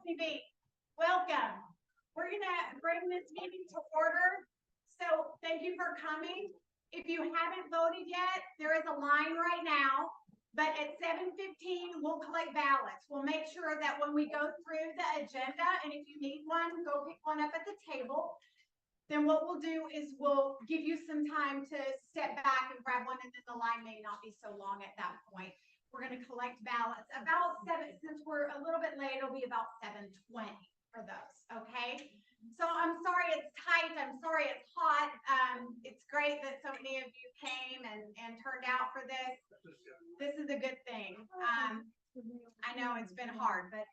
LCB, welcome. We're gonna bring this meeting to order. So thank you for coming. If you haven't voted yet, there is a line right now, but at 7:15, we'll collect ballots. We'll make sure that when we go through the agenda, and if you need one, go pick one up at the table. Then what we'll do is we'll give you some time to step back and grab one, and then the line may not be so long at that point. We're going to collect ballots about 7, since we're a little bit late, it'll be about 7:20 for those. Okay. So I'm sorry it's tight. I'm sorry it's hot. It's great that so many of you came and turned out for this. This is a good thing. I know it's been hard, but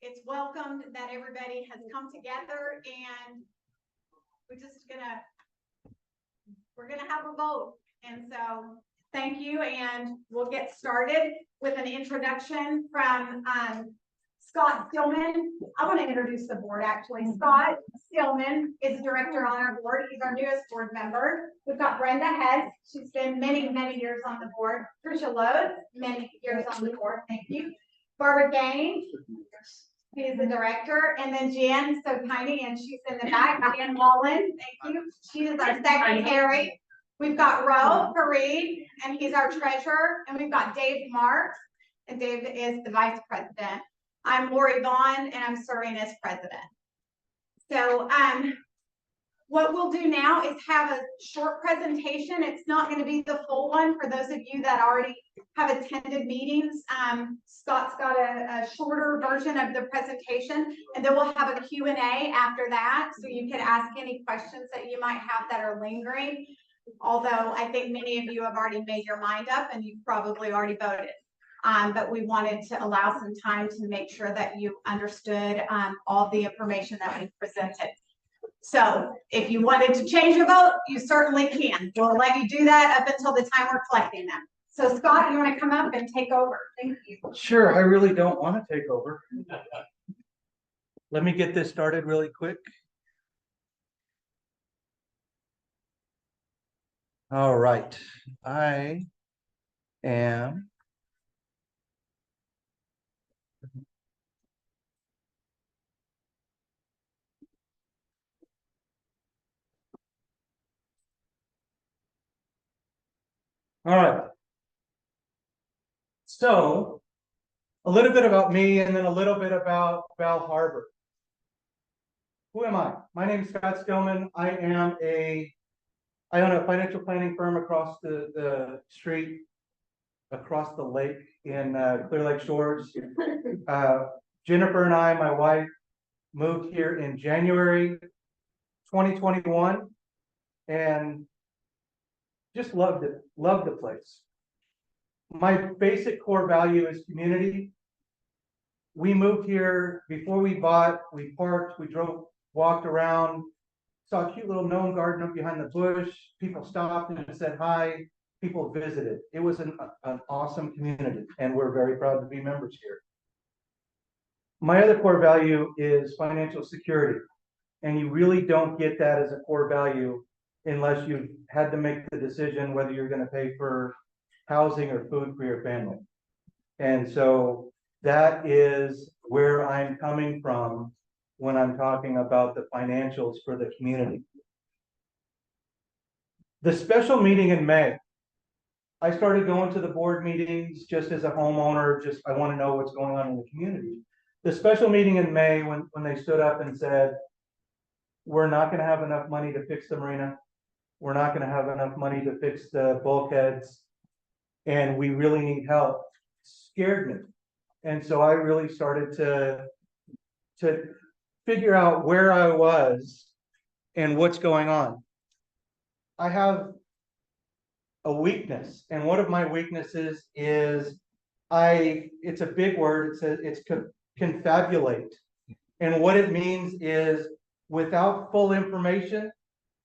it's welcomed that everybody has come together, and we're gonna have a vote. And so thank you, and we'll get started with an introduction from Scott Stillman. I want to introduce the board actually. Scott Stillman is a director on our board. He's our newest board member. We've got Brenda Hess. She's been many, many years on the board. Tricia Lowe, many years on the board. Thank you. Barbara Gaines. He's the director, and then Jan, so tiny, and she's in the back. Jan Wallen, thank you. She is our secretary. We've got Ro Fareed, and he's our treasurer, and we've got Dave Marks, and Dave is the vice president. I'm Lori Vaughn, and I'm serving as president. So, what we'll do now is have a short presentation. It's not going to be the full one for those of you that already have attended meetings. Scott's got a shorter version of the presentation, and then we'll have a Q&A after that, so you can ask any questions that you might have that are lingering. Although I think many of you have already made your mind up and you've probably already voted. But we wanted to allow some time to make sure that you understood all the information that we presented. So if you wanted to change your vote, you certainly can. We'll let you do that up until the time we're collecting them. So Scott, you want to come up and take over? Thank you. Sure, I really don't want to take over. Let me get this started really quick. All right, I am all right. So a little bit about me, and then a little bit about Val Harbor. Who am I? My name is Scott Stillman. I own a financial planning firm across the street, across the lake in Clear Lake Shores. Jennifer and I, my wife, moved here in January 2021, and just loved it. Loved the place. My basic core value is community. We moved here before we bought. We parked. We drove, walked around. Saw a cute little gnome garden up behind the bush. People stopped and said hi. People visited. It was an awesome community, and we're very proud to be members here. My other core value is financial security, and you really don't get that as a core value unless you've had to make the decision whether you're going to pay for housing or food for your family. And so that is where I'm coming from when I'm talking about the financials for the community. The special meeting in May, I started going to the board meetings just as a homeowner. I want to know what's going on in the community. The special meeting in May, when they stood up and said, we're not going to have enough money to fix the marina. We're not going to have enough money to fix the bulkheads, and we really need help, scared me. And so I really started to figure out where I was and what's going on. I have a weakness, and one of my weaknesses is it's a big word. It says it's confabulate. And what it means is without full information,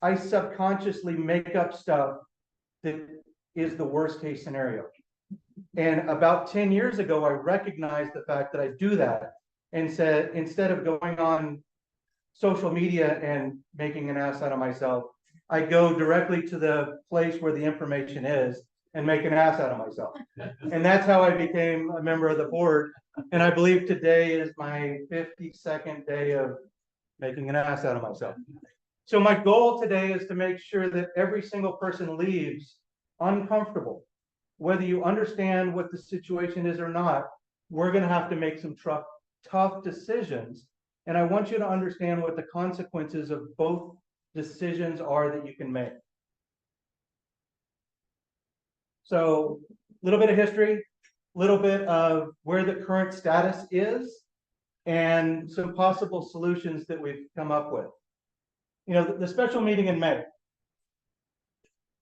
I subconsciously make up stuff that is the worst case scenario. And about 10 years ago, I recognized the fact that I do that and said, instead of going on social media and making an ass out of myself, I go directly to the place where the information is and make an ass out of myself. And that's how I became a member of the board. And I believe today is my 52nd day of making an ass out of myself. So my goal today is to make sure that every single person leaves uncomfortable. Whether you understand what the situation is or not, we're going to have to make some tough decisions. And I want you to understand what the consequences of both decisions are that you can make. So a little bit of history, a little bit of where the current status is, and some possible solutions that we've come up with. You know, the special meeting in May.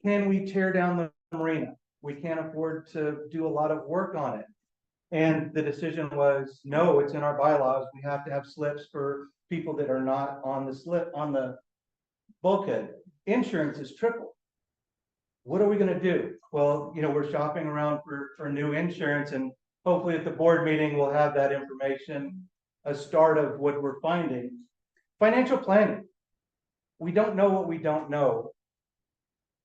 Can we tear down the marina? We can't afford to do a lot of work on it. And the decision was, no, it's in our bylaws. We have to have slips for people that are not on the bulkhead. Insurance is triple. What are we going to do? Well, you know, we're shopping around for new insurance, and hopefully at the board meeting, we'll have that information, a start of what we're finding. Financial planning. We don't know what we don't know.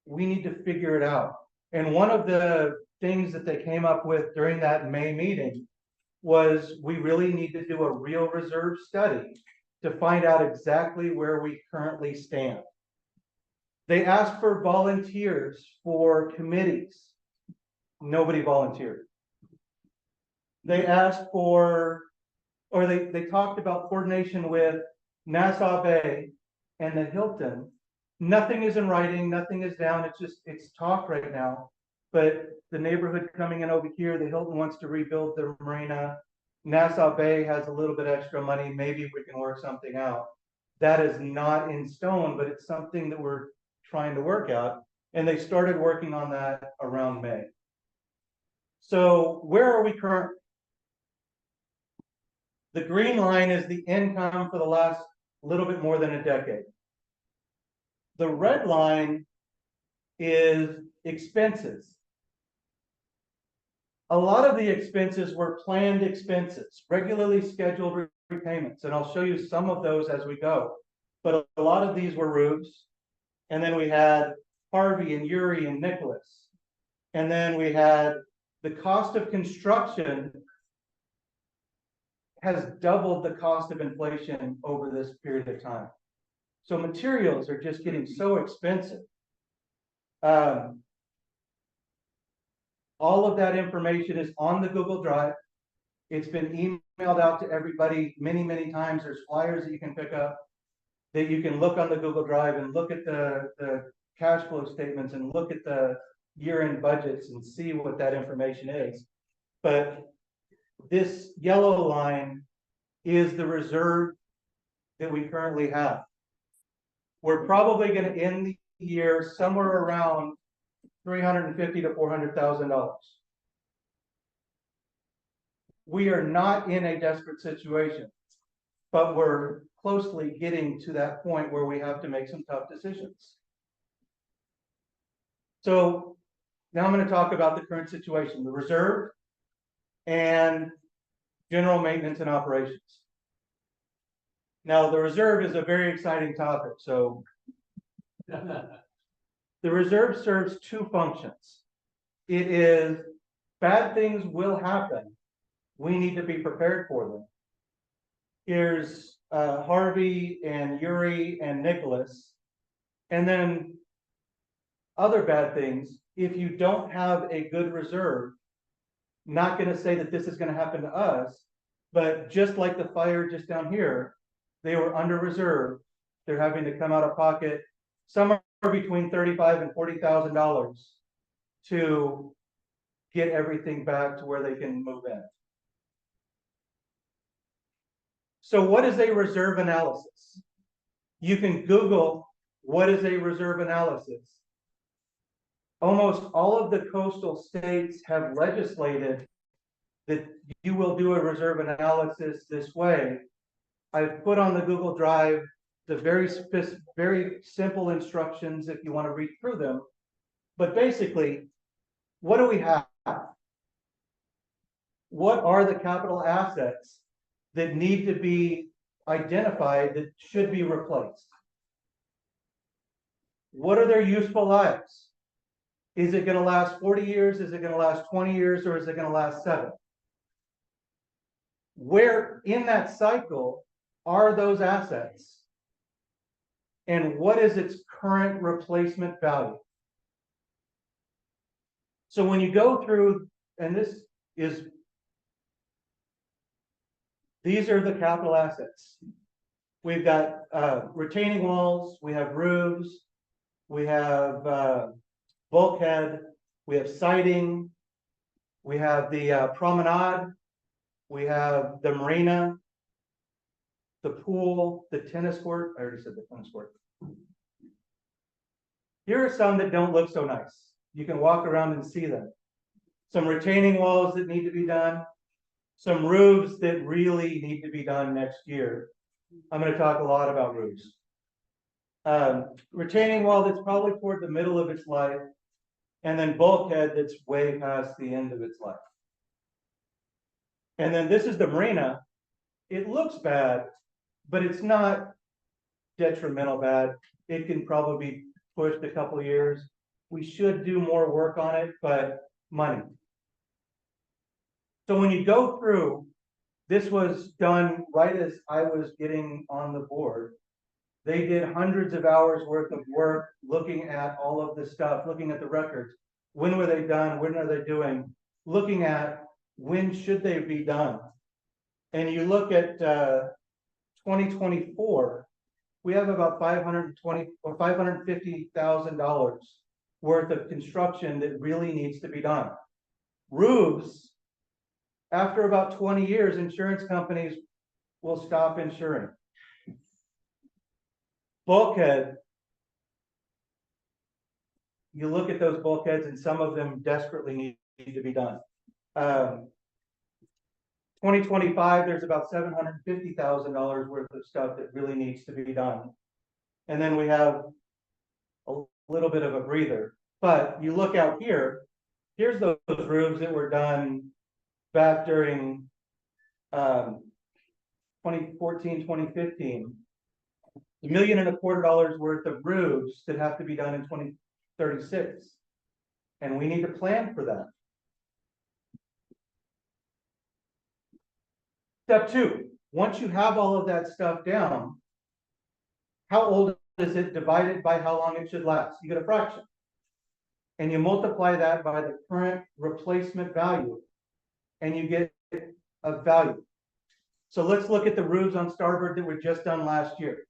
We need to figure it out. And one of the things that they came up with during that May meeting was we really need to do a real reserve study to find out exactly where we currently stand. They asked for volunteers for committees. Nobody volunteered. They asked for, or they talked about coordination with Nassau Bay and the Hilton. Nothing is in writing, nothing is down, it's talk right now. But the neighborhood coming in over here, the Hilton wants to rebuild their marina. Nassau Bay has a little bit extra money, maybe we can work something out. That is not in stone, but it's something that we're trying to work out. And they started working on that around May. So where are we currently? The green line is the income for the last little bit more than a decade. The red line is expenses. A lot of the expenses were planned expenses, regularly scheduled repayments, and I'll show you some of those as we go. But a lot of these were roofs, and then we had Harvey and Uri and Nicholas. And then we had the cost of construction has doubled the cost of inflation over this period of time. So materials are just getting so expensive. All of that information is on the Google Drive. It's been emailed out to everybody many, many times. There's flyers that you can pick up that you can look on the Google Drive and look at the cash flow statements and look at the year-end budgets and see what that information is. But this yellow line is the reserve that we currently have. We're probably going to end the year somewhere around $350,000 to $400,000. We are not in a desperate situation, but we're closely getting to that point where we have to make some tough decisions. So now I'm going to talk about the current situation, the reserve and general maintenance and operations. Now, the reserve is a very exciting topic. So the reserve serves two functions. It is bad things will happen. We need to be prepared for them. Here's Harvey and Uri and Nicholas. And then other bad things, if you don't have a good reserve, not going to say that this is going to happen to us, but just like the fire just down here, they were under reserve. They're having to come out of pocket somewhere between $35,000 and $40,000 to get everything back to where they can move in. So what is a reserve analysis? You can Google what is a reserve analysis. Almost all of the coastal states have legislated that you will do a reserve analysis this way. I've put on the Google Drive the very simple instructions if you want to read through them. But basically, what do we have? What are the capital assets that need to be identified that should be replaced? What are their useful lives? Is it gonna last 40 years? Is it gonna last 20 years? Or is it gonna last 7? Where in that cycle are those assets? And what is its current replacement value? So when you go through, and these are the capital assets. We've got retaining walls, we have roofs, we have bulkhead, we have siding, we have the promenade, we have the marina, the pool, the tennis court. I already said the tennis court. Here are some that don't look so nice. You can walk around and see them. Some retaining walls that need to be done. Some roofs that really need to be done next year. I'm going to talk a lot about roofs. Retaining wall that's probably toward the middle of its life. And then bulkhead that's way past the end of its life. And then this is the marina. It looks bad, but it's not detrimental bad. It can probably be pushed a couple of years. We should do more work on it, but money. So when you go through, this was done right as I was getting on the board. They did hundreds of hours worth of work looking at all of this stuff, looking at the records. When were they done? When are they doing? Looking at when should they be done? And you look at 2024, we have about $520,000 or $550,000 worth of construction that really needs to be done. Roofs, after about 20 years, insurance companies will stop insuring. Bulkhead, you look at those bulkheads and some of them desperately need to be done. 2025, there's about $750,000 worth of stuff that really needs to be done. And then we have a little bit of a breather. But you look out here, here's those roofs that were done back during 2014, 2015. $1.25 million worth of roofs that have to be done in 2036. And we need to plan for that. Step 2, once you have all of that stuff down, how old is it divided by how long it should last? You get a fraction. And you multiply that by the current replacement value, and you get a value. So let's look at the roofs on starboard that were just done last year.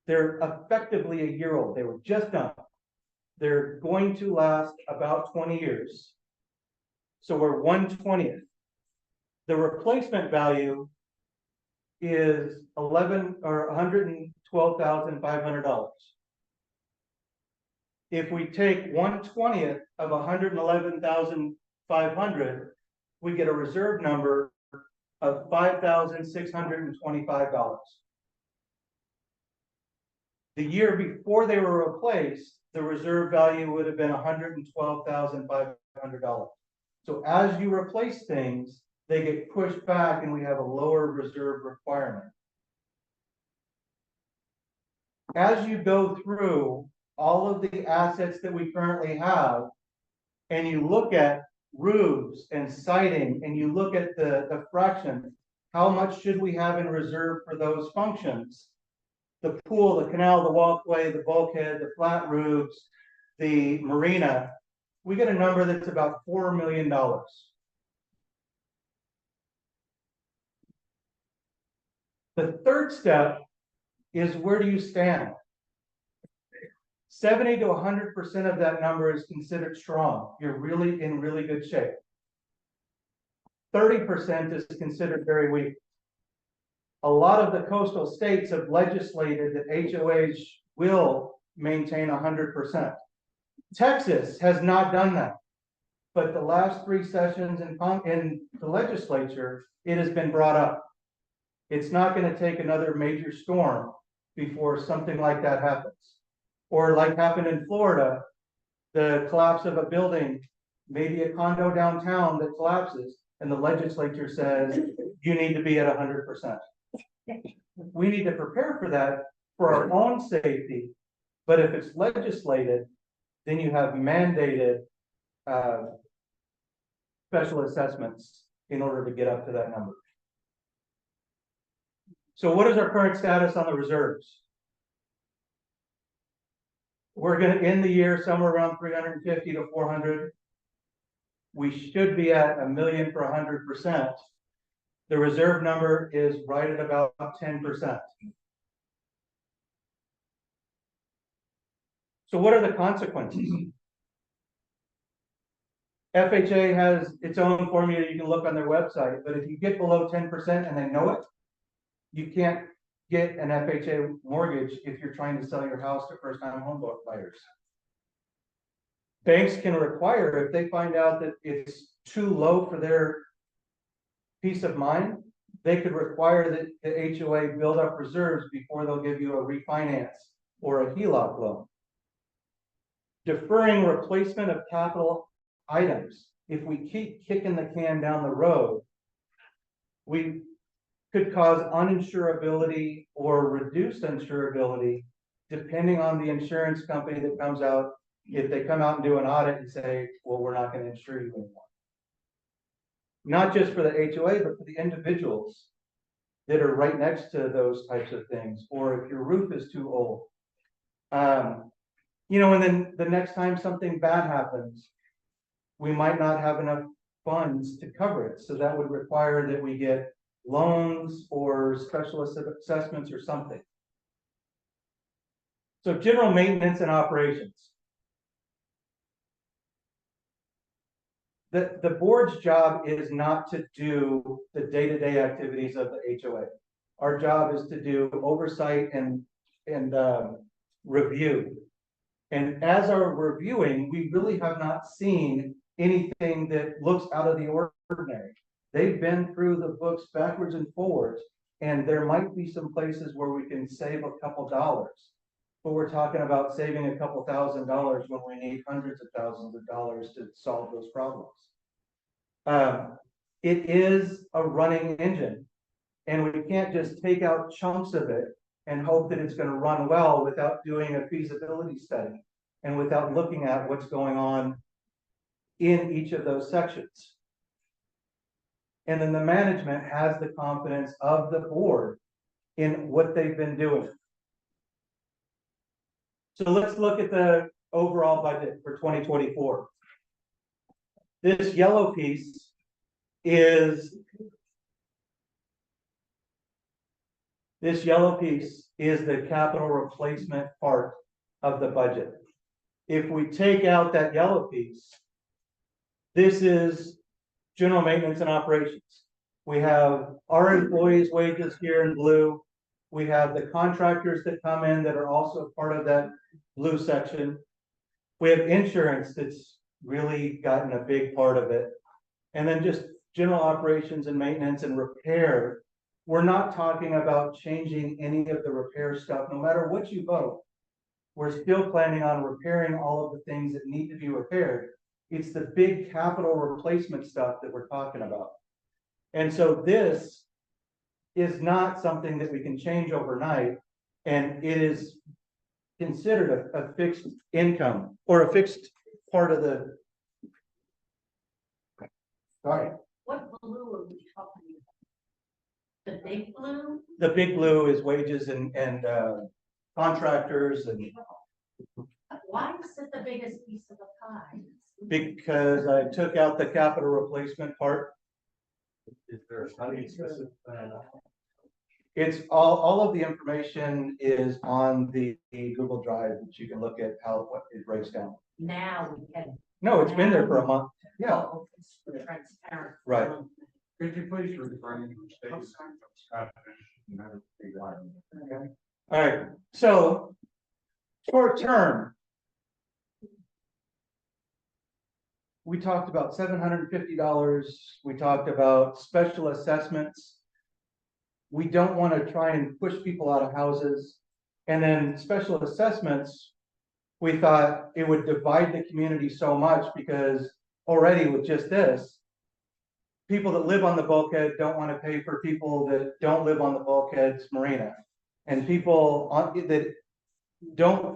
They're effectively a year old. They were just done. They're going to last about 20 years. So we're 1/20th. The replacement value is $112,500. If we take 1/20th of $111,500, we get a reserve number of $5,625. The year before they were replaced, the reserve value would have been $112,500. So as you replace things, they get pushed back and we have a lower reserve requirement. As you go through all of the assets that we currently have, and you look at roofs and siding, and you look at the fraction, how much should we have in reserve for those functions? The pool, the canal, the walkway, the bulkhead, the flat roofs, the marina, we get a number that's about $4 million. The third step is, where do you stand? 70 to 100% of that number is considered strong. You're really in really good shape. 30% is considered very weak. A lot of the coastal states have legislated that HOAs will maintain 100%. Texas has not done that. But the last 3 sessions in the legislature, it has been brought up. It's not going to take another major storm before something like that happens. Or like happened in Florida, the collapse of a building, maybe a condo downtown that collapses, and the legislature says, you need to be at 100%. We need to prepare for that for our own safety. But if it's legislated, then you have mandated special assessments in order to get up to that number. So what is our current status on the reserves? We're going to end the year somewhere around 350 to 400. We should be at $1 million for 100%. The reserve number is right at about 10%. So what are the consequences? FHA has its own formula you can look on their website, but if you get below 10% and they know it, you can't get an FHA mortgage if you're trying to sell your house to first-time home buyers. Banks can require, if they find out that it's too low for their peace of mind, they could require that the HOA build up reserves before they'll give you a refinance or a HELOC loan. Deferring replacement of capital items. If we keep kicking the can down the road, we could cause uninsurability or reduced insurability depending on the insurance company that comes out. If they come out and do an audit and say, well, we're not going to insure you anymore. Not just for the HOA, but for the individuals that are right next to those types of things, or if your roof is too old. You know, and then the next time something bad happens, we might not have enough funds to cover it. So that would require that we get loans or special assessments or something. So general maintenance and operations. The board's job is not to do the day-to-day activities of the HOA. Our job is to do oversight and review. And as our reviewing, we really have not seen anything that looks out of the ordinary. They've been through the books backwards and forwards, and there might be some places where we can save a couple dollars. But we're talking about saving a couple $1,000s when we need hundreds of thousands of dollars to solve those problems. It is a running engine, and we can't just take out chunks of it and hope that it's going to run well without doing a feasibility study and without looking at what's going on in each of those sections. And then the management has the confidence of the board in what they've been doing. So let's look at the overall budget for 2024. This yellow piece is the capital replacement part of the budget. If we take out that yellow piece, this is general maintenance and operations. We have our employees' wages here in blue. We have the contractors that come in that are also part of that blue section. We have insurance that's really gotten a big part of it. And then just general operations and maintenance and repair. We're not talking about changing any of the repair stuff, no matter what you vote. We're still planning on repairing all of the things that need to be repaired. It's the big capital replacement stuff that we're talking about. And so this is not something that we can change overnight, and it is considered a fixed income or a fixed part of the. Sorry. What blue are we talking about? The big blue? The big blue is wages and contractors, and Why is it the biggest piece of the pie? because I took out the capital replacement part. Is there a study specific? It's all of the information is on the Google Drive, that you can look at what it breaks down. Now we can. No, it's been there for a month. Yeah, Oh, it's transparent. Right. Could you please refrain from Oh, stating? sorry. all right. So short term, we talked about $750. We talked about special assessments. We don't want to try and push people out of houses. And then special assessments, we thought it would divide the community so much, because already with just this, people that live on the bulkhead don't want to pay for people that don't live on the bulkhead's marina. And people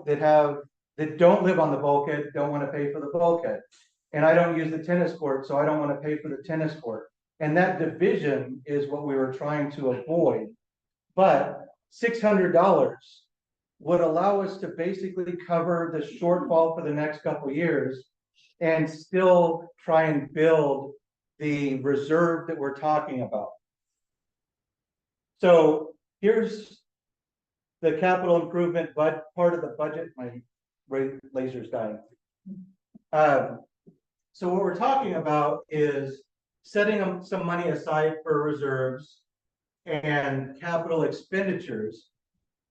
that have that don't live on the bulkhead, don't want to pay for the bulkhead. And I don't use the tennis court, so I don't want to pay for the tennis court. And that division is what we were trying to avoid. But $600 would allow us to basically cover the shortfall for the next couple of years and still try and build the reserve that we're talking about. So here's the capital improvement, but part of the budget. My laser's dying. So what we're talking about is setting some money aside for reserves and capital expenditures.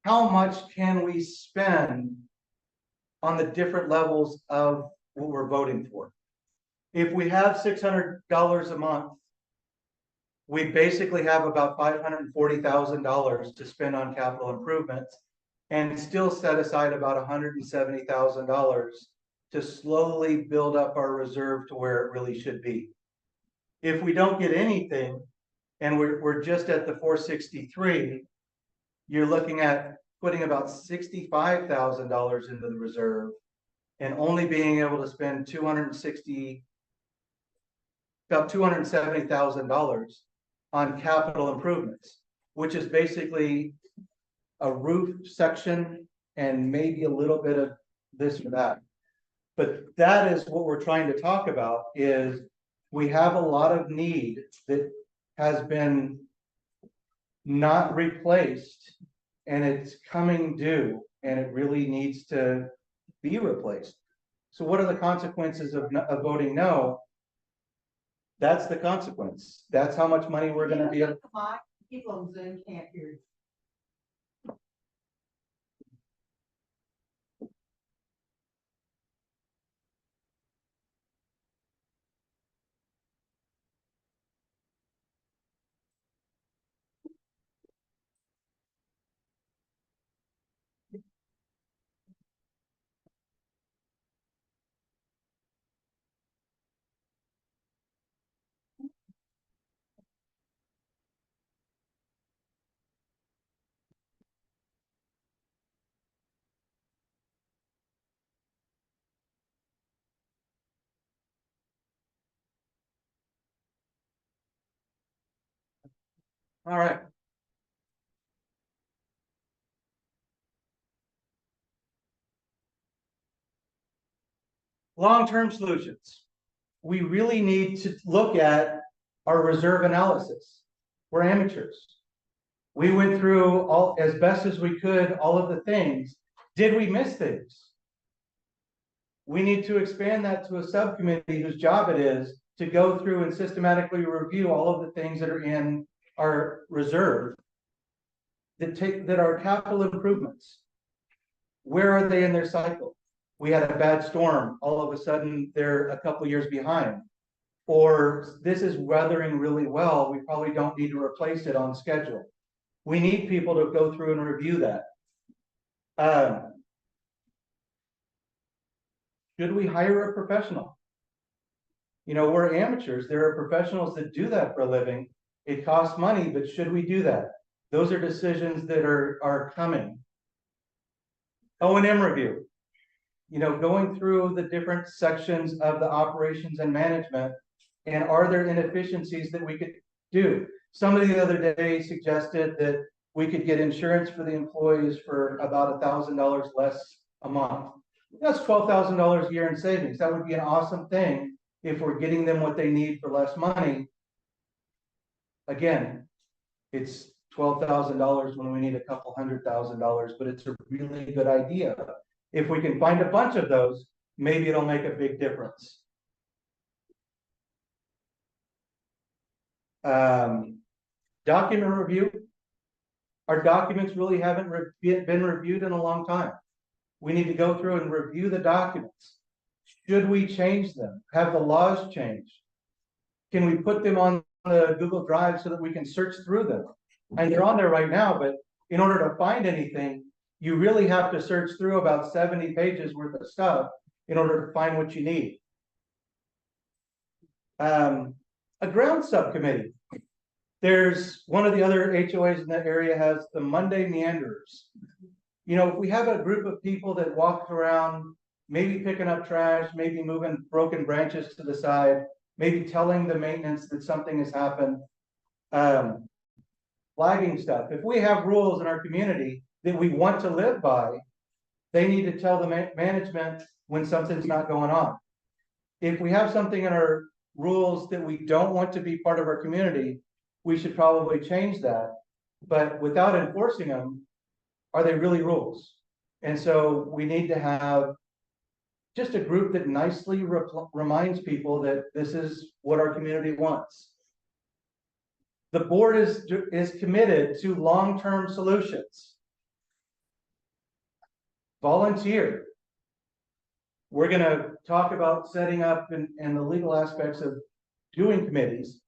How much can we spend on the different levels of what we're voting for? If we have $600 a month, we basically have about $540,000 to spend on capital improvements and still set aside about $170,000 to slowly build up our reserve to where it really should be. If we don't get anything and we're just at the 463, you're looking at putting about $65,000 into the reserve and only being able to spend about $270,000 on capital improvements, which is basically a roof section and maybe a little bit of this or that. But that is what we're trying to talk about, is we have a lot of need that has been not replaced and it's coming due and it really needs to be replaced. So what are the consequences of voting no? That's the consequence. That's how much money we're gonna be able. People on Zoom can't hear you. All right. Long-term solutions. We really need to look at our reserve analysis. We're amateurs. We went through all as best as we could, all of the things. Did we miss things? We need to expand that to a subcommittee whose job it is to go through and systematically review all of the things that are in our reserve that are capital improvements. Where are they in their cycle? We had a bad storm, all of a sudden they're a couple years behind. Or this is weathering really well, we probably don't need to replace it on schedule. We need people to go through and review that. Should we hire a professional? You know, we're amateurs. There are professionals that do that for a living. It costs money, but should we do that? Those are decisions that are coming. O&M review. You know, going through the different sections of the operations and management, and are there inefficiencies that we could do? Somebody the other day suggested that we could get insurance for the employees for about $1,000 less a month. That's $12,000 a year in savings. That would be an awesome thing if we're getting them what they need for less money. Again, it's $12,000 when we need a couple $100,000, but it's a really good idea. If we can find a bunch of those, maybe it'll make a big difference. Document review. Our documents really haven't been reviewed in a long time. We need to go through and review the documents. Should we change them? Have the laws changed? Can we put them on the Google Drive so that we can search through them? And they're on there right now, but in order to find anything, you really have to search through about 70 pages worth of stuff in order to find what you need. A ground subcommittee. There's one of the other HOAs in that area has the Monday Meanders. you know, if we have a group of people that walk around, maybe picking up trash, maybe moving broken branches to the side, maybe telling the maintenance that something has happened, flagging stuff. If we have rules in our community that we want to live by, they need to tell the management when something's not going on. If we have something in our rules that we don't want to be part of our community, we should probably change that. But without enforcing them, are they really rules? And so we need to have just a group that nicely reminds people that this is what our community wants. The board is committed to long-term solutions. Volunteer. We're gonna talk about setting up and the legal aspects of doing committees.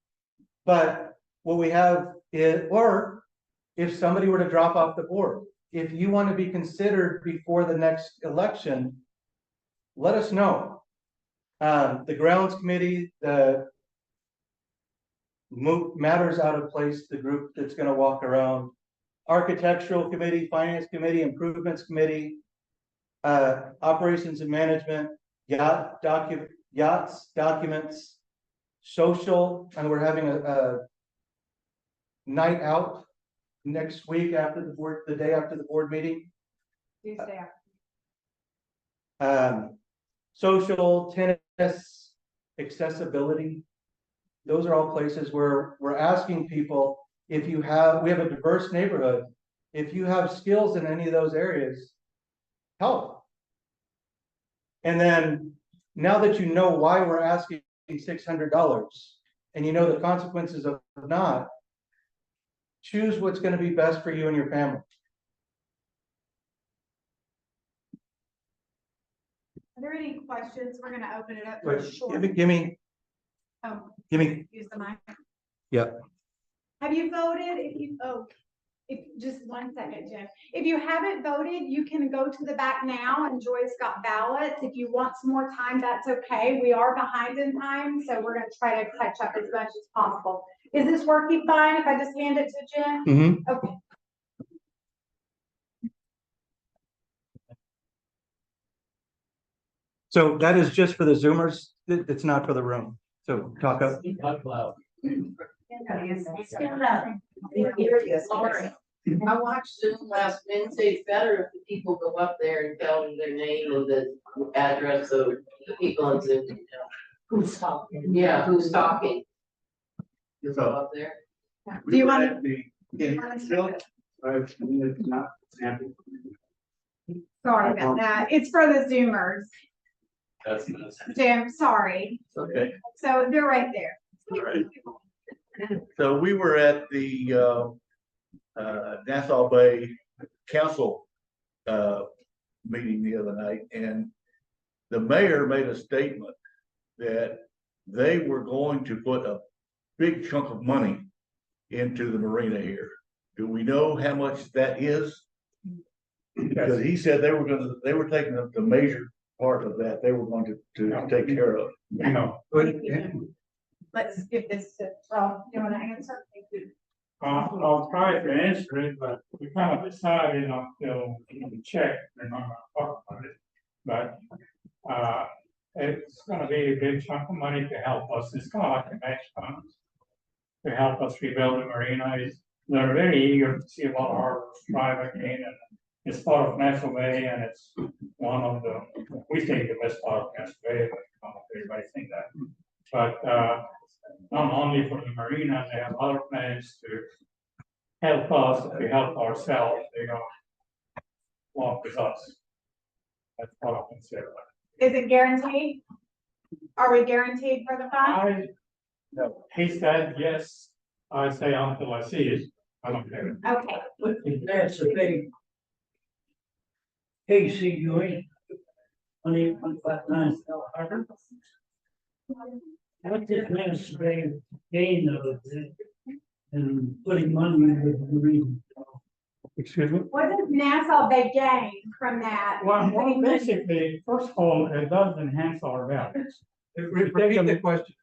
But what we have is, or if somebody were to drop off the board, if you want to be considered before the next election, let us know. The grounds committee, the matters out of place, the group that's gonna walk around, architectural committee, finance committee, improvements committee, operations and management, yachts, documents, social, and we're having a night out next week after the day after the board meeting. Tuesday. Social, tennis, accessibility. Those are all places where we're asking people, if you have, we have a diverse neighborhood. If you have skills in any of those areas, help. And then now that you know why we're asking $600 and you know the consequences of not, choose what's going to be best for you and your family. Are there any questions? We're gonna open it up Wait, for short. give me. Oh, use the mic. Yep. Have you voted? If just 1 second, Jim. If you haven't voted, you can go to the back now and Joy's got ballots. If you want some more time, that's okay. We are behind in time, so we're gonna try to catch up as much as possible. Is this working fine if I just hand it to Jim? Mm-hmm. Okay. So that is just for the Zoomers. It's not for the room. So talk up. Talk loud. Stand up. Sorry. I watched Zoom last Wednesday. It's better if the people go up there and tell them their name and the address of the people on Zoom. Who's talking? Yeah, who's talking? You go up there. Do you want Sorry about that. It's for the Zoomers. That's nice. Jim, sorry. Okay, So they're right there. all right. So we were at the Nassau Bay Council meeting the other night, and the mayor made a statement that they were going to put a big chunk of money into the marina here. Do we know how much that is? Because he said they were taking the major part of that, they were going to take care of. No, Let's give this to, you want to answer? I'll try to answer it, but we kind of decided until we check, we're not gonna talk about it. But, it's gonna be a big chunk of money to help us. It's kind of like a match fund to help us rebuild the marina. They're very eager to see a lot of harbors thrive again, and it's part of Nassau Bay, and it's one of the, we think the best part of Nassau Bay, but I don't know if everybody think that. But, not only for the marina, they have other plans to help us, if we help ourselves, they're gonna walk with us. That's what I consider. Is it guaranteed? Are we guaranteed for the fund? He said yes, I say until I see it, I don't care. Okay. That's a big KCUE. 25 harbor. What did Nassau Bay gain out of it and putting money into the marine? Excuse me? What does Nassau Bay gain from that? Well, basically, first of all, it does enhance our values. Repeat the question.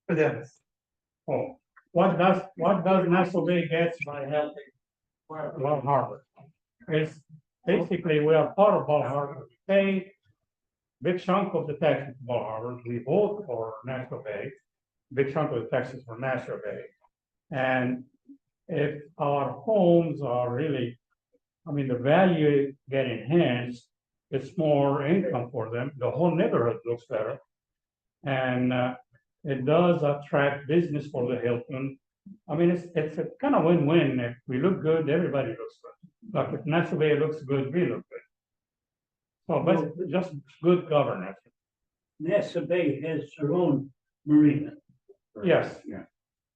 For them. Oh, what does Nassau Bay get by helping Long Harbor? It's basically, we are part of Bal Harbour, we pay big chunk of the taxes to Bal Harbour, we vote for National Bay, big chunk of the taxes for National Bay. And if our homes are really, I mean, the value get enhanced, it's more income for them, the whole neighborhood looks better. And it does attract business for the Hilton. I mean, it's a kind of win-win. If we look good, everybody looks good. Like if Nassau Bay looks good, we look good. So, but just good governance. Nassau Bay has their own marina. Yes,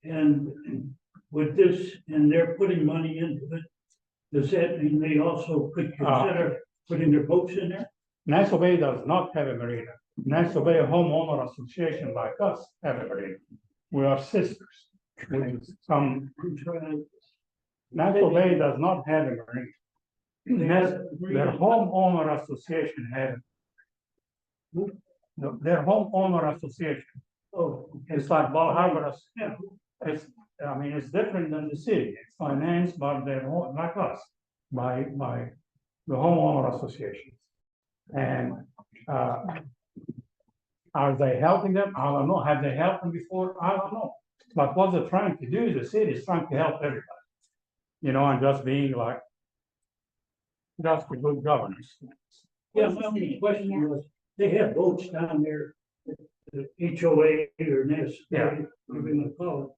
And with this, and they're putting money into it, does that mean they also could consider putting their boats in there? Nassau Bay does not have a marina. Nassau Bay Homeowner Association like us have a marina. We are sisters. Some Nassau Bay does not have a marina. Their homeowner association has. Their homeowner association. Oh, It's like Bal Harbour. It's, I mean, it's different than the city. It's financed by their own, like us, by the homeowner associations. And are they helping them? I don't know. Have they helped them before? I don't know. But what they're trying to do, the city is trying to help everybody. You know, and just being like, just a good governance. yeah, my only question was, they have boats down there, the HOA or Nassau Yeah. Bay, whatever you want to call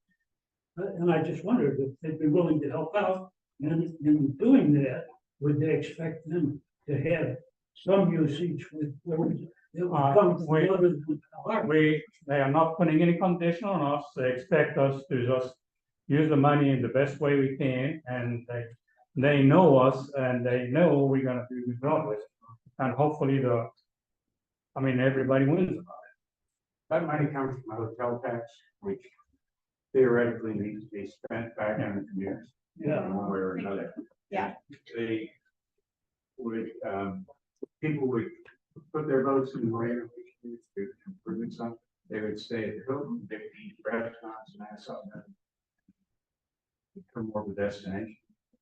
it. And I just wondered if they'd be willing to help out, and in doing that, would they expect them to have some usage with, it would come from we- other than the harbor? They are not putting any condition on us. They expect us to just use the money in the best way we can, and they know us and they know we're gonna do the job with it. And hopefully everybody wins about it. That money comes from a hotel tax, which theoretically needs to be spent back in the community. Yeah. One way or another. Yeah. They would, people would put their votes in the marina to improve something. They would stay at the Hilton, they would eat restaurants and that sort of thing. Become more of a destination.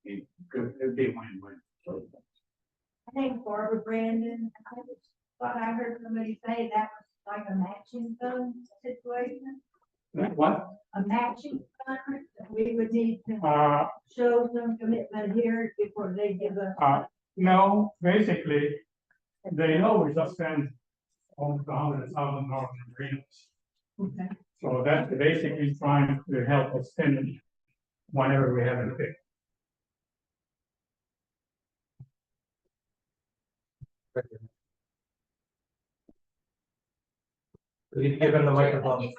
It'd be a win-win. I think Barbara Brandon, I just thought I heard somebody say that was like a matching fund situation, What? a matching fund, that we would need to Uh, show some commitment here before they give us. no, basically, they know we just spent almost $100,000 in marinas. Okay. So that's basically trying to help us spend whenever we have a big. You give him the microphone.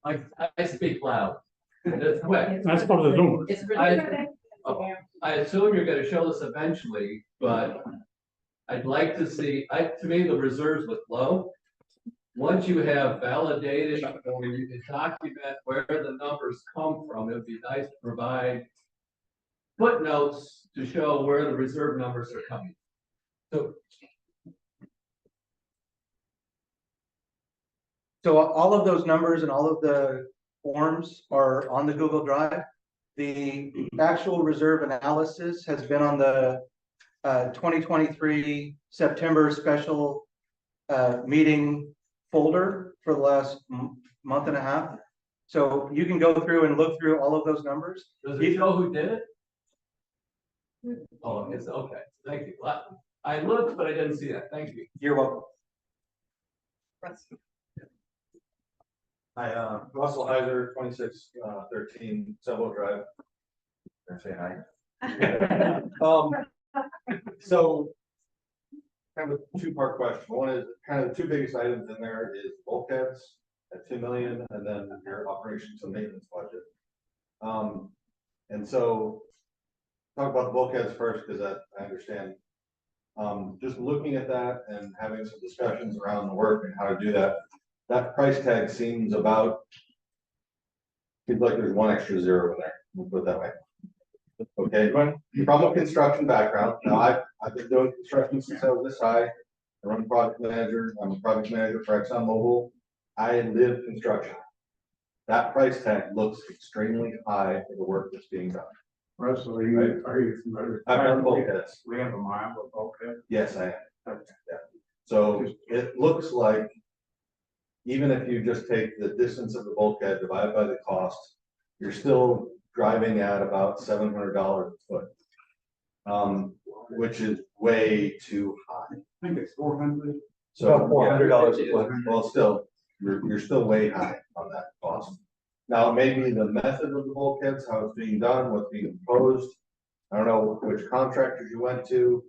I speak loud. That's quick. That's for the Zoom. It's I assume you're gonna show this eventually, but I'd like to see, to me, the reserves look low. Once you have validated, or you can document where the numbers come from, it'd be nice to provide footnotes to show where the reserve numbers are coming. So all of those numbers and all of the forms are on the Google Drive. The actual reserve analysis has been on the 2023 September special meeting folder for the last month and a half. So you can go through and look through all of those numbers. Does it show who did it? Oh, it's okay, thank you. I looked, but I didn't see that, thank you. You're welcome. Hi, Russell Heiser, 2613 Seville Drive. Can I say hi? So kind of a two-part question. One is kind of the two biggest items in there is bulkheads at 2 million, and then your operations and maintenance budget. And so talk about the bulkheads first, because that I understand. Just looking at that and having some discussions around the work and how to do that. That price tag seems about, seems like there's one extra zero in there, we'll put it that way. Okay, from a construction background, now I've been doing construction since I was this high. I run project manager, I'm a project manager for ExxonMobil. I live construction. That price tag looks extremely high for the work that's being done. Russell, are you? I've done bulkheads. We have a mile of bulkhead. Yes, I am. Yeah. So it looks like even if you just take the distance of the bulkhead divided by the cost, you're still driving at about $700 a foot. Which is way too high. I think it's 400. So About $400 a foot. Well, still, you're still way high on that cost. Now, maybe the method of the bulkheads, how it's being done, what's being proposed. I don't know which contractors you went to.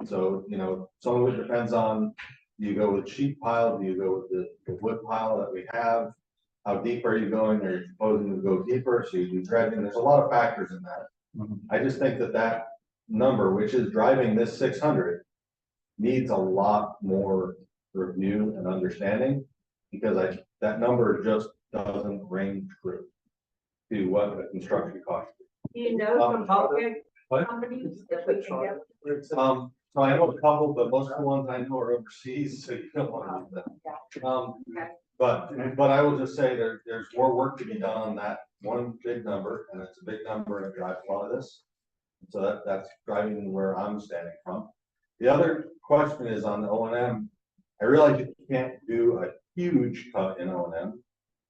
So, you know, some of it depends on, do you go with sheet pile, do you go with the wood pile that we have? How deep are you going? Are you proposing to go deeper? So you do dredging. There's a lot of factors in that. I just think that number, which is driving this 600, needs a lot more review and understanding, because that number just doesn't ring true to what the construction cost. You know, some bulkhead companies that we can get. So I know a couple, but most of the ones I know are overseas, so you don't want to use them. But I will just say there's more work to be done on that one big number, and it's a big number and it drives a lot of this. So that's driving where I'm standing from. The other question is on the O&M. I realize you can't do a huge cut in O&M,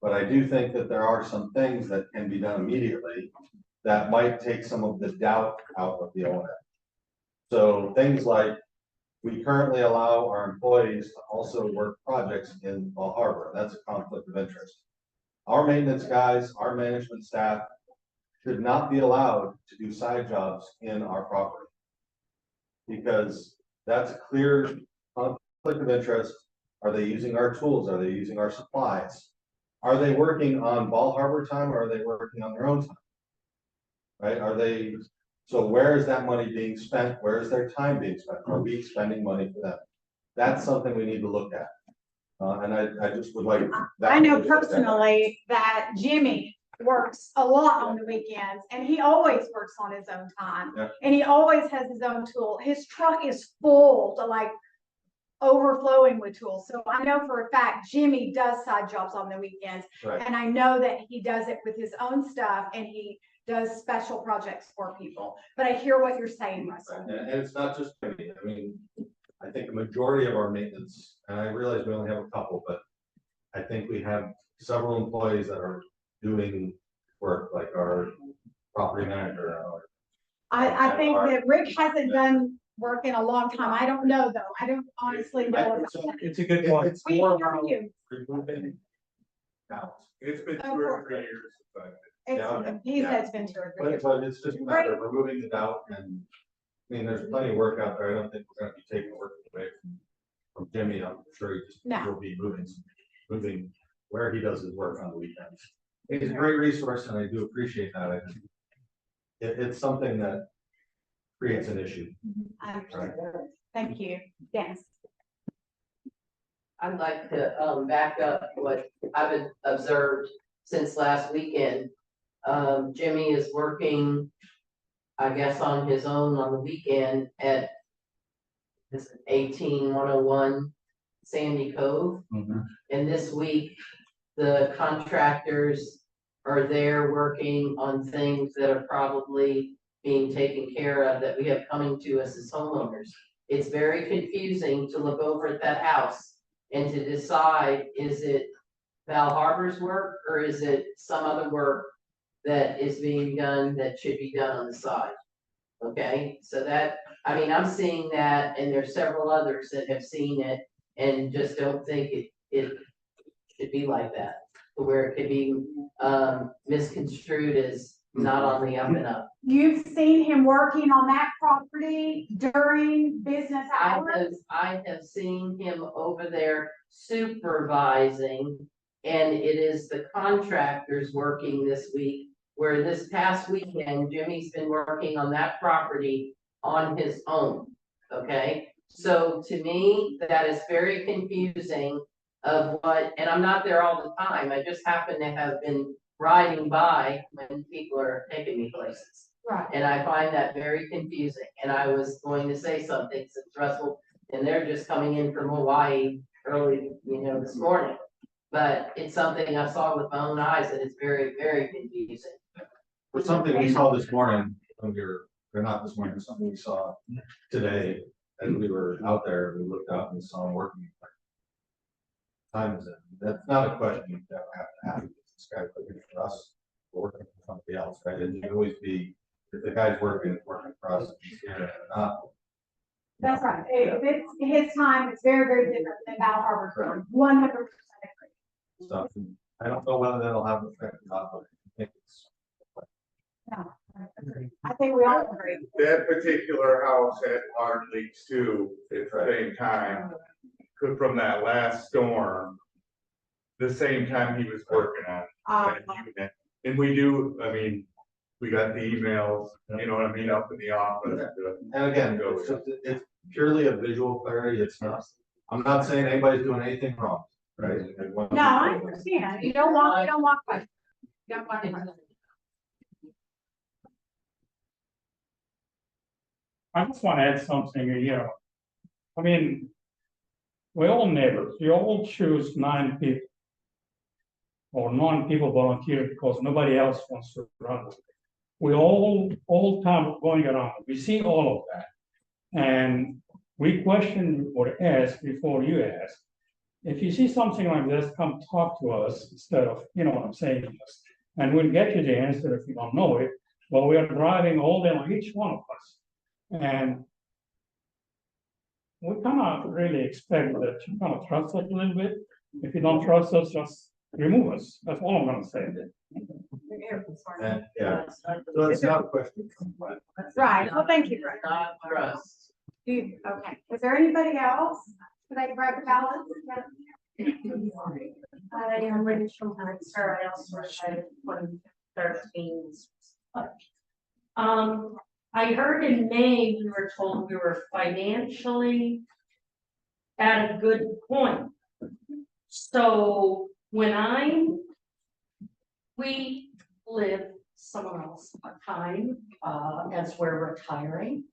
but I do think that there are some things that can be done immediately that might take some of the doubt out of the O&M. So things like, we currently allow our employees to also work projects in Bal Harbour. That's a conflict of interest. Our maintenance guys, our management staff should not be allowed to do side jobs in our property, because that's a clear conflict of interest. Are they using our tools? Are they using our supplies? Are they working on Bal Harbour time, or are they working on their own time? Right? So where is that money being spent? Where is their time being spent? Are we spending money for them? That's something we need to look at. And I just would like. I know personally that Jimmy works a lot on the weekends, and he always works on his own time. Yeah. And he always has his own tool. His truck is full to like overflowing with tools. So I know for a fact Jimmy does side jobs on the weekends. Right. And I know that he does it with his own stuff, and he does special projects for people. But I hear what you're saying, Russell. And it's not just me. I mean, I think the majority of our maintenance, and I realize we only have a couple, but I think we have several employees that are doing work, like our property manager. I think that Rick hasn't done work in a long time. I don't know though. I don't honestly know. about that. It's a good point. It's We more hear about you. removing doubt. It's been Oh, 2 or 3 years. He said it's been 2 or 3 years. But it's just a matter of removing the doubt, and I mean, there's plenty of work out there. I don't think we're gonna be taking work away from Jimmy. I'm sure he just No. will be moving where he does his work on the weekends. He's a great resource, and I do appreciate that. I think it's something that creates an issue. Thank you. Yes. I'd like to back up what I've observed since last weekend. Jimmy is working, I guess, on his own on the weekend at this 18101 Sandy Cove. And this week, the contractors are there working on things that are probably being taken care of that we have coming to us as homeowners. It's very confusing to look over at that house and to decide, is it Bal Harbour's work, or is it some other work that is being done that should be done on the side? Okay, so that, I mean, I'm seeing that, and there's several others that have seen it and just don't think it should be like that, where it could be misconstrued as not on the up and up. You've seen him working on that property during business hours? I have seen him over there supervising, and it is the contractors working this week, where this past weekend, Jimmy's been working on that property on his own, okay? So to me, that is very confusing of what, and I'm not there all the time, I just happen to have been riding by when people are taking me places. Right. And I find that very confusing, and I was going to say something since Russell, and they're just coming in from Hawaii early, this morning. But it's something I saw with my own eyes, and it's very, very confusing. For something we saw this morning, when we were, or not this morning, something we saw today, as we were out there, we looked out and saw them working. Times, that's not a question that we have to have, this guy's working for us, or working for somebody else, right? It should always be, if the guy's working for us, if he's here or not. That's right. If it's his time, it's very, very different than Val Harbor. 100% agree. Stuff, and I don't know whether that'll have an effect or not, but I think it's. No, I agree. I think we all agree. That particular house had water leaks too, at the same time, from that last storm. The same time he was working on that unit, and we do, I mean, we got the emails, you know what I mean, up in the office. And again, it's just, it's purely a visual clarity, it's not, I'm not saying anybody's doing anything wrong, right? No, I understand. You don't want questions. You don't want questions. I just want to add something, I mean, we're all neighbors, you all choose 9 people. Or 9 people volunteer because nobody else wants to run. We all time going around, we see all of that. And we question or ask before you ask. If you see something like this, come talk to us instead of, you know what I'm saying, and we'll get you the answer if you don't know it. But we are driving all day on each one of us. And we cannot really expect that you kind of trust us a little bit. If you don't trust us, just remove us. That's all I'm gonna say. And, yeah, so it's not a question. Right. Well, thank you, Greg. Not trust. Okay. Is there anybody else? Could I grab the ballot? I am Rich from Hunter. I also resided in 2013. I heard in May, we were told we were financially at a good point. So when we live somewhere else part-time, as we're retiring.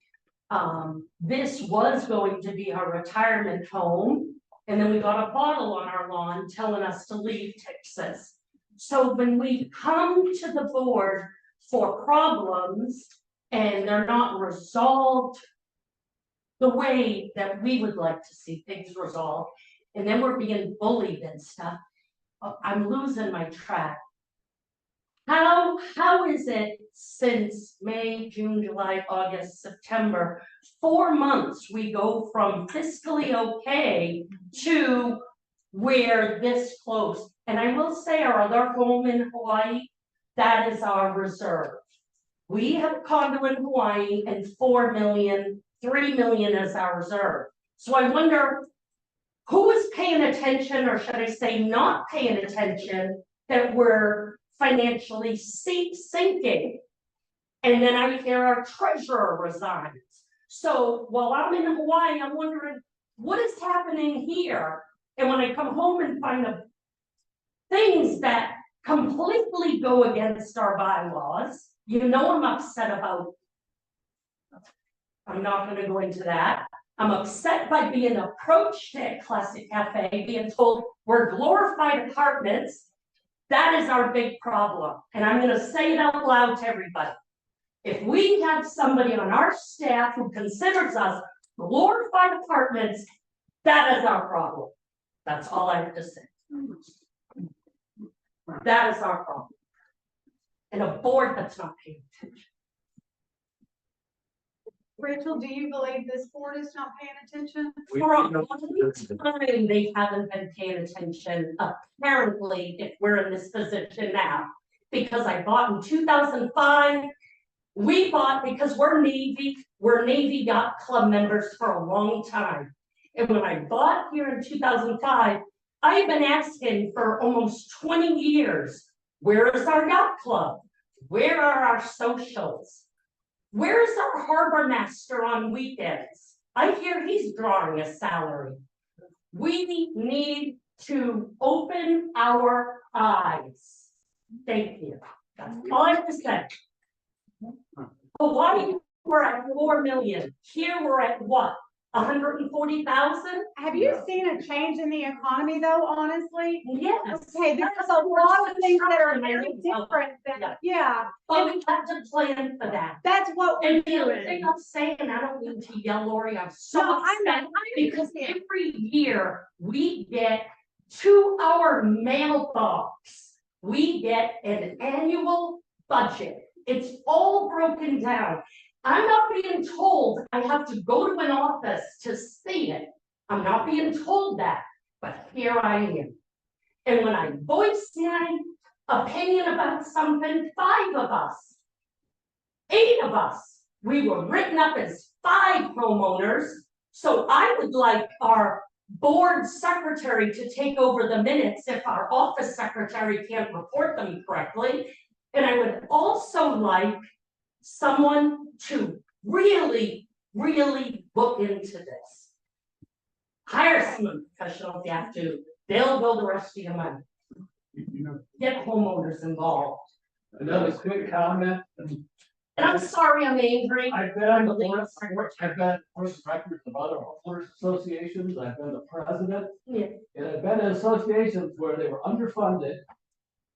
This was going to be our retirement home. And then we got a bottle on our lawn telling us to leave Texas. So when we come to the board for problems and they're not resolved the way that we would like to see things resolved, and then we're being bullied and stuff, I'm losing my track. How is it since May, June, July, August, September, 4 months, we go from fiscally okay to where this close? And I will say our other home in Hawaii, that is our reserve. We have a condo in Hawaii and 4 million, 3 million is our reserve. So I wonder who is paying attention, or should I say not paying attention, that we're financially sinking. And then I hear our treasurer resigns. So while I'm in Hawaii, I'm wondering what is happening here. And when I come home and find things that completely go against our bylaws, you know I'm upset about. I'm not going to go into that. I'm upset by being approached at Classic Cafe, being told we're glorified apartments. That is our big problem. And I'm going to say it out loud to everybody. If we have somebody on our staff who considers us glorified apartments, that is our problem. That's all I have to say. That is our problem. And a board that's not paying attention. Rachel, do you believe this board is not paying attention? For a long time, they haven't been paying attention, apparently, if we're in this position now. Because I bought in 2005, we bought because we're Navy Yacht Club members for a long time. And when I bought here in 2005, I've been asking for almost 20 years, where is our yacht club? Where are our socials? Where's our harbor master on weekends? I hear he's drawing a salary. We need to open our eyes. Thank you. That's all I have to say. Hawaii, we're at 4 million. Here we're at what? 140,000? Have you seen a change in the economy though, honestly? Yes. Okay, there's a lot of things that are very different than, yeah, But we have to plan for that. that's what we're And the other thing doing. I'm saying, I don't mean to yell, Lori, I'm so No, I know, upset because every year we get to our mailbox, we get an annual budget. It's all broken down. I'm not being told I have to go to an office to see it. I'm not being told that, but here I am. And when I voice my opinion about something, 5 of us, 8 of us, we were written up as 5 homeowners. So I would like our board secretary to take over the minutes if our office secretary can't report them correctly. And I would also like someone to really, really look into this. Hire some professionals if you have to, they'll go the rest of your money. Get homeowners involved. Another quick comment. And I'm sorry I'm angry. I've been on the board, I've been on records of other homeowners associations, I've been the president. Yeah. And I've been in associations where they were underfunded.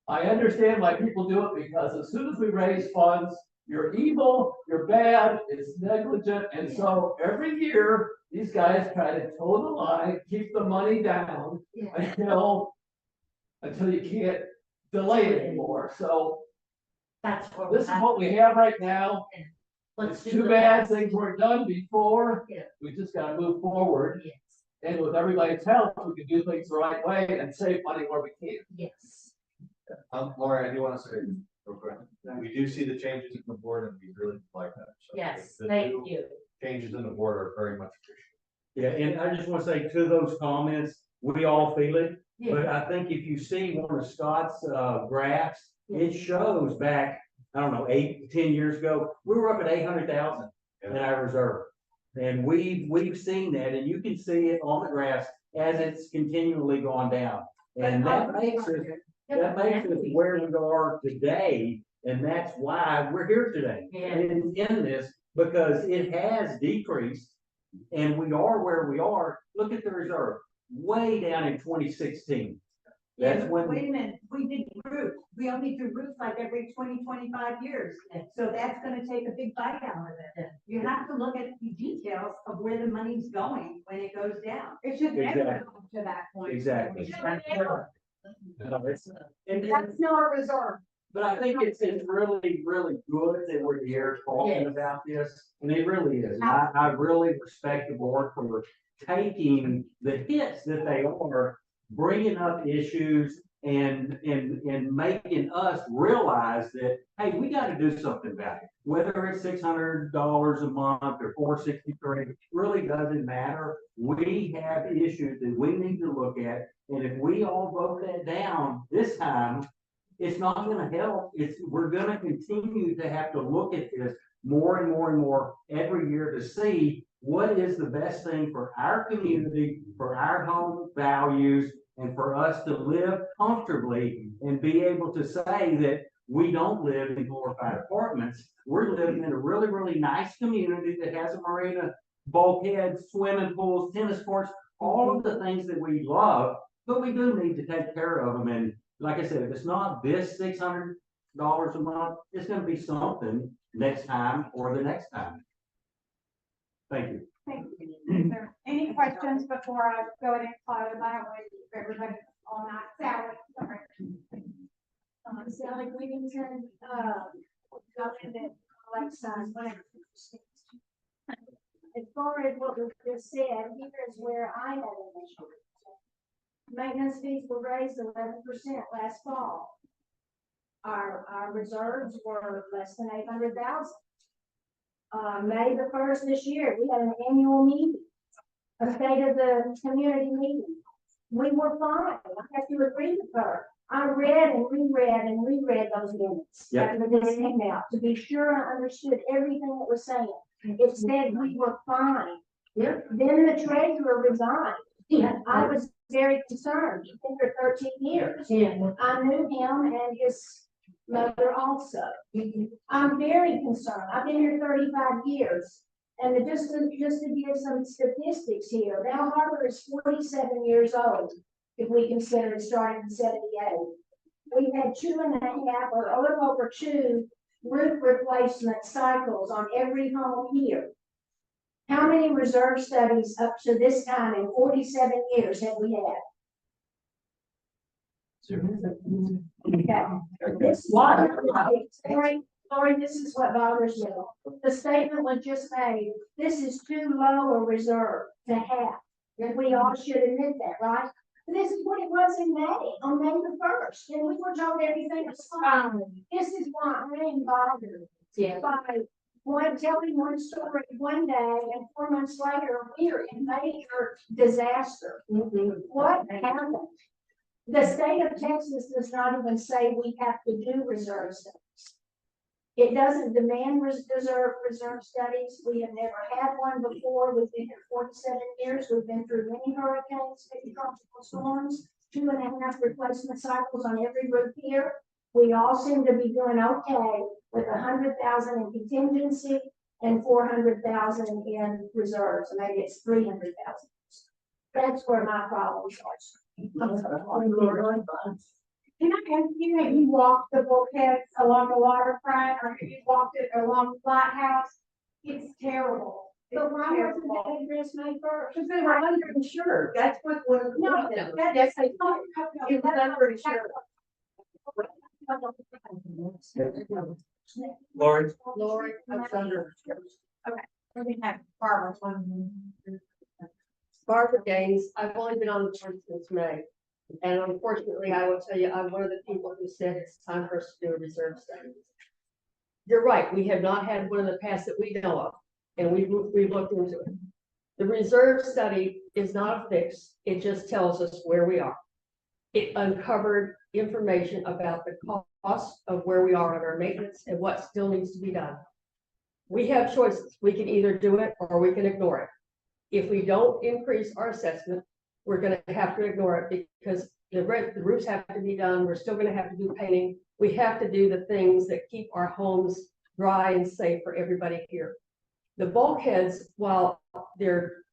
I understand why people do it, because as soon as we raise funds, you're evil, you're bad, it's negligent, and so every year, these guys try to toe the line, keep the money down Yeah. until you can't delay it anymore, so That's what this is what we have right now. Let's It's do too the bad best. things weren't done before. Yeah. We just gotta move forward, Yes, and with everybody's help, we can do things the right way and save money where we can. yes. Laura, I do want to say, real quick, we do see the changes in the board and we really like that. So Yes, the thank new you. Changes in the board are very much appreciated. Yeah, and I just want to say to those comments, we all feel it, but Yeah, I think if you see one of Scott's graphs, it shows back, I don't know, 8 to 10 years ago, we were up at 800,000 in our reserve. And we've seen that, and you can see it on the graphs as it's continually gone down. And that makes it where we are today, and that's why we're here today. Yeah. In this, because it has decreased, and we are where we are. Look at the reserve, way down in 2016. That's when. Wait a minute, we did roof, we only do roof like every 20-25 years, so that's gonna take a big bite out of it. You have to look at the details of where the money's going when it goes down. It should never Exactly. come to that point. Exactly. No, it's- and- That's not a reserve. But I think it's really, really good that we're here talking about this, and it really is. And I really respect the board for taking the hits that they are, bringing up issues and making us realize that, hey, we gotta do something about it. Whether it's $600 a month or $463, really doesn't matter. We have issues that we need to look at, and if we all vote that down this time, it's not gonna help. We're gonna continue to have to look at this more and more and more every year to see what is the best thing for our community, for our home values, and for us to live comfortably and be able to say that we don't live in glorified apartments. We're living in a really, really nice community that has a marina, bulkheads, swimming pools, tennis courts, all of the things that we love, but we do need to take care of them. And like I said, if it's not this $600 a month, it's gonna be something next time or the next time. Thank you. Thank you. Is there any questions before I go ahead and close? I don't want to keep everybody all night. Sally, sorry. Sally Whittington, government Alexa, whatever. As far as what was just said, here is where I had an issue. Maintenance fees were raised 11% last fall. Our reserves were less than 800,000. May the 1st this year, we had an annual meeting, a state of the community meeting. We were fine. I have to agree with her. I read and reread those minutes after this came out to be sure I understood everything it was saying. It said we were fine. Then the treasurer resigned. I was very concerned. He's been for 13 years. I knew him and his mother also. I'm very concerned. I've been here 35 years. And just to give some statistics here, Bell Harbor is 47 years old, if we consider it starting in 78. We've had 2.5 or a little over 2 roof replacement cycles on every home here. How many reserve studies up to this time in 47 years have we had? Okay. This Lori, this is what bothers me. The statement was just made, this is too low a reserve to have. And we all should admit that, right? And this is what it was in May, on May the 1st, and we were told everything was fine. This is why I am bothered. Yeah. By telling one story one day and 4 months later, we're in major disaster. What happened? The state of Texas does not even say we have to do reserve studies. It doesn't demand reserve studies. We have never had one before. We've been here 47 years. We've been through many hurricanes, 50 tropical storms, 2.5 replacement cycles on every roof here. We all seem to be doing okay with 100,000 in contingency and 400,000 in reserves. Maybe it's 300,000. That's where my problem starts. Can I ask you, have you walked the bulkheads along the waterfront, or have you walked it along the lighthouse? It's terrible. But why wasn't that address made first? Because they were underinsured, that's what one of the. No, That's that's. It was underinsured. Lori, That's under. We have Barbara. Barbara Gaines, I've only been on the board since May. And unfortunately, I will tell you, I'm one of the people who said it's time for us to do a reserve study. You're right, we have not had one in the past that we know of, and we've looked into it. The reserve study is not a fix, it just tells us where we are. It uncovered information about the cost of where we are on our maintenance and what still needs to be done. We have choices, we can either do it or we can ignore it. If we don't increase our assessment, we're going to have to ignore it because the roofs have to be done. We're still going to have to do painting. We have to do the things that keep our homes dry and safe for everybody here. The bulkheads, while they're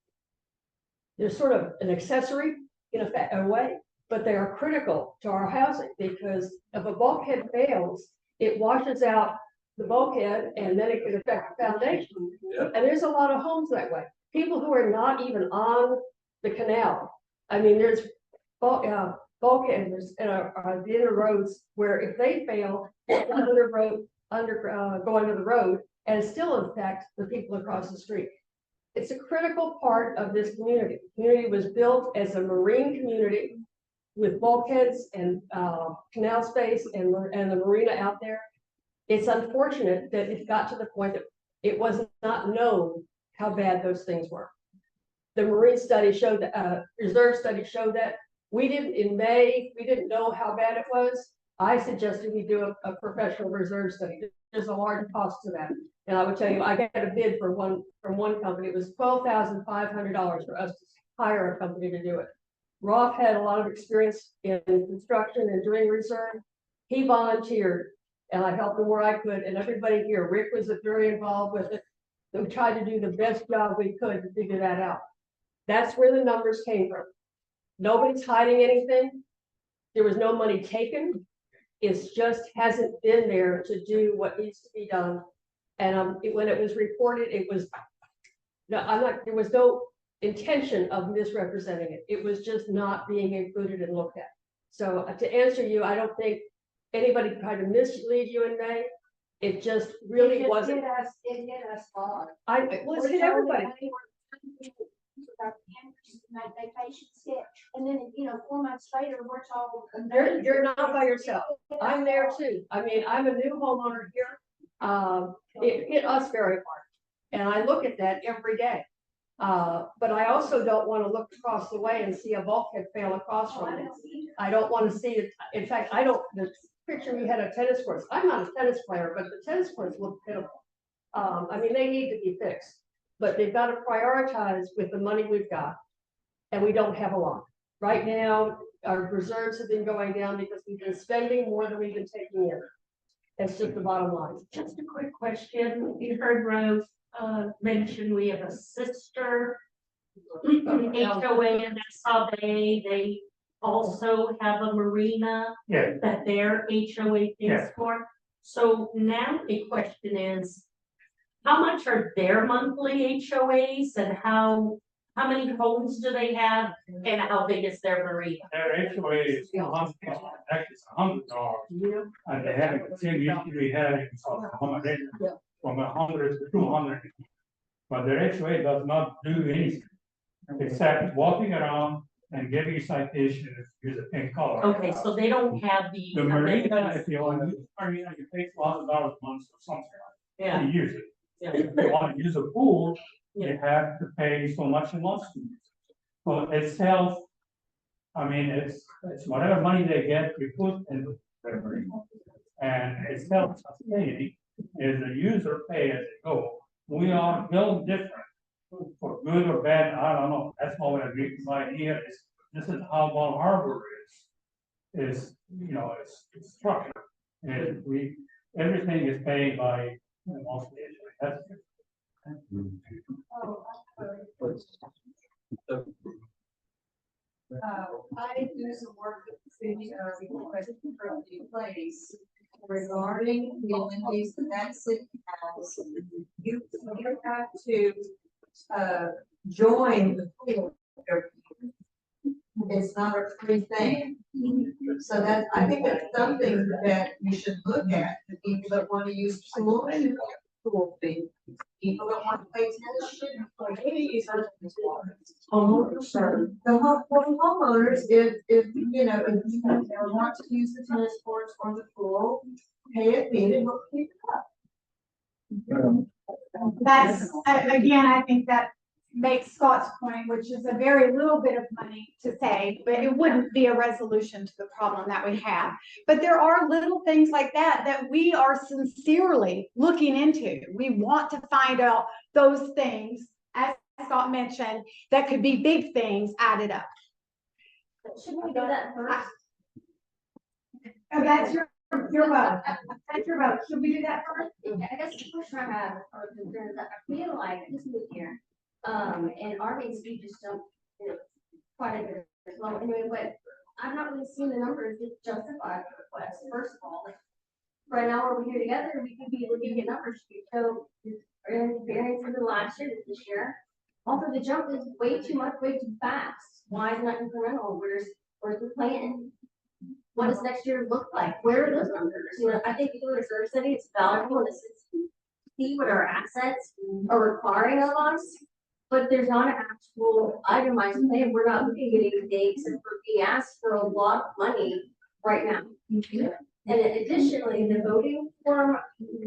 sort of an accessory in a way, but they are critical to our housing because if a bulkhead fails, it washes out the bulkhead and then it can affect the foundation. Yeah. And there's a lot of homes that way. People who are not even on the canal. I mean, there's bulkheads and the inner roads where if they fail, another road go under the road and still affect the people across the street. It's a critical part of this community. The community was built as a marine community with bulkheads and canal space and the marina out there. It's unfortunate that it got to the point that it was not known how bad those things were. The marine study showed that, reserve study showed that in May, we didn't know how bad it was. I suggested we do a professional reserve study. There's a large cost to that. And I would tell you, I got a bid from one company. It was $12,500 for us to hire a company to do it. Roth had a lot of experience in construction and doing reserve. He volunteered and I helped him where I could. And everybody here, Rick was very involved with it. We tried to do the best job we could to figure that out. That's where the numbers came from. Nobody's hiding anything. There was no money taken. It's just hasn't been there to do what needs to be done. And when it was reported, it was there was no intention of misrepresenting it. It was just not being included and looked at. So to answer you, I don't think anybody tried to mislead you in May. It just really wasn't. It hit us hard. Well, it hit everybody. Vacation sketch, and then 4 months later, we're told. You're not by yourself. I'm there too. I mean, I'm a new homeowner here. It hit us very hard, and I look at that every day. But I also don't want to look across the way and see a bulkhead fail across from it. I don't want to see it. In fact, the picture you had of tennis courts. I'm not a tennis player, but the tennis courts look pitiful. I mean, they need to be fixed, but they've got to prioritize with the money we've got, and we don't have a lot. Right now, our reserves have been going down because we've been spending more than we've been taking in. That's just the bottom line. Just a quick question. You heard Rose, mention we have a sister HOA in Nassau Bay. They also have a marina Yeah, that their HOA pays Yeah. for. So now the question is, how much are their monthly HOAs and how many homes do they have and how big is their marina? their HOA is $200, actually it's $100. And they have it, they usually having some accommodation from 100 to 200. But their HOA does not do anything except walking around and giving citations, use a pink color. Okay, so they don't have the. The marina, if you want to use the marina, you pay $1,000 a month or something Yeah, to use it. yeah, If you want to use a pool, Yeah. you have to pay so much a month to use it. So itself, I mean, it's whatever money they get, we put into their marina. And it's self-sustaining, is the user pay as they go. We are built different, for good or bad, I don't know, that's not what I agree with my idea is, this is how Bal Harbor is, you know, it's structured. And everything is paid by, mostly, that's. I do some work with the city of requesting from the place regarding the amenities that city has. You have to, join the pool. It's not a free thing. So that, I think that's something that you should look at, the people that want to use pool and pool fee. People that want to play tennis shouldn't play any homeowners. Homeowners, if you know, if you want to use the tennis courts or the pool, pay it, pay it, we'll keep it up. That's, again, I think that makes Scott's point, which is a very little bit of money to save, but it wouldn't be a resolution to the problem that we have. But there are little things like that we are sincerely looking into. We want to find out those things, as Scott mentioned, that could be big things added up. Shouldn't we do that first? Oh, that's your vote. That's your vote. Should we do that first? I guess the question I have or concern is that I feel like I just moved here. And our main street just jumped, quite a bit as well. Anyway, but I'm not really seeing the numbers that justify the request, first of all. Like, right now, we're here together, we could be looking at numbers to show variance in the last year, this year. Also, the jump is way too much, way too fast. Why is it not incremental? Where's the plan? What does next year look like? Where are those numbers? I think the reserve study is valuable to see what our assets are requiring of us. But there's not an actual itemized plan. We're not looking at any dates, and we asked for a lot of money right now. And additionally, the voting form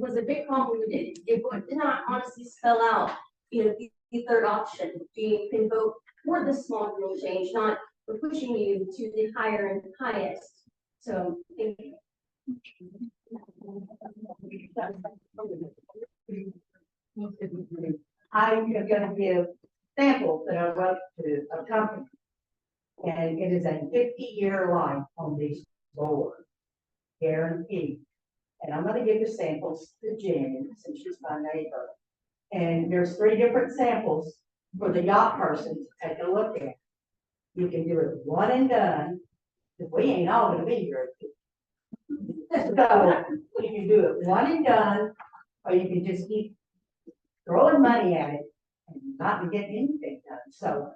was a bit convoluted. It did not honestly spell out, the third option. You can vote for the small rule change, not we're pushing you to the higher and highest. So thank you. I am gonna give samples that I wrote to a company. And it is a 50-year life on these boards, guaranteed. And I'm gonna give the samples to Jen, since she's my neighbor. And there's 3 different samples for the yacht person to take a look at. You can do it one and done, because we ain't all gonna be here. So you can do it one and done, or you can just keep throwing money at it and not be getting anything done. So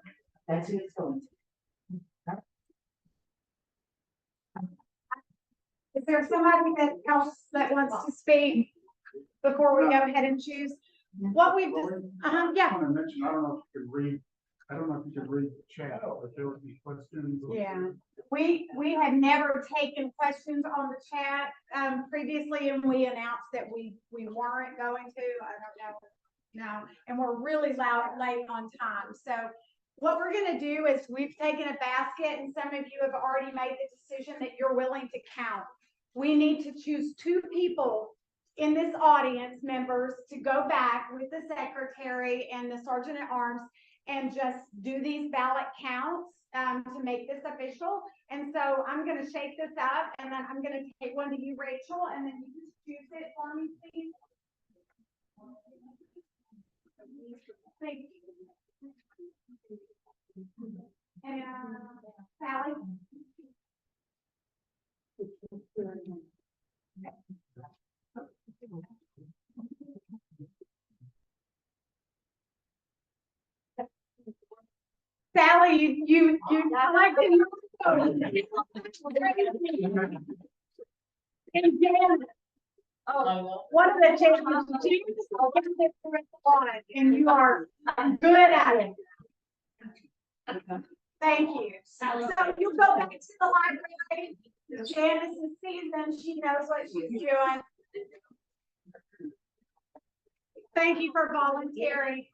that's who it's going to. Is there somebody else that wants to speak before we go ahead and choose? What we've, yeah. I want to mention, I don't know if you could read the chat, but there would be questions. Yeah, we had never taken questions on the chat previously, and we announced that we weren't going to. I don't know. No, and we're really late on time. So what we're going to do is we've taken a basket, and some of you have already made the decision that you're willing to count. We need to choose 2 people in this audience, members, to go back with the secretary and the sergeant at arms and just do these ballot counts to make this official. And so I'm going to shake this up, and then I'm going to take one to you, Rachel, and then you just choose it for me, please. Thank you. And Sally? Sally, you selected your photo. And Jan, one of the changes, and you are good at it. Thank you. So you go back to the library. Janice is seasoned. She knows what she's doing. Thank you for volunteering.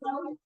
So.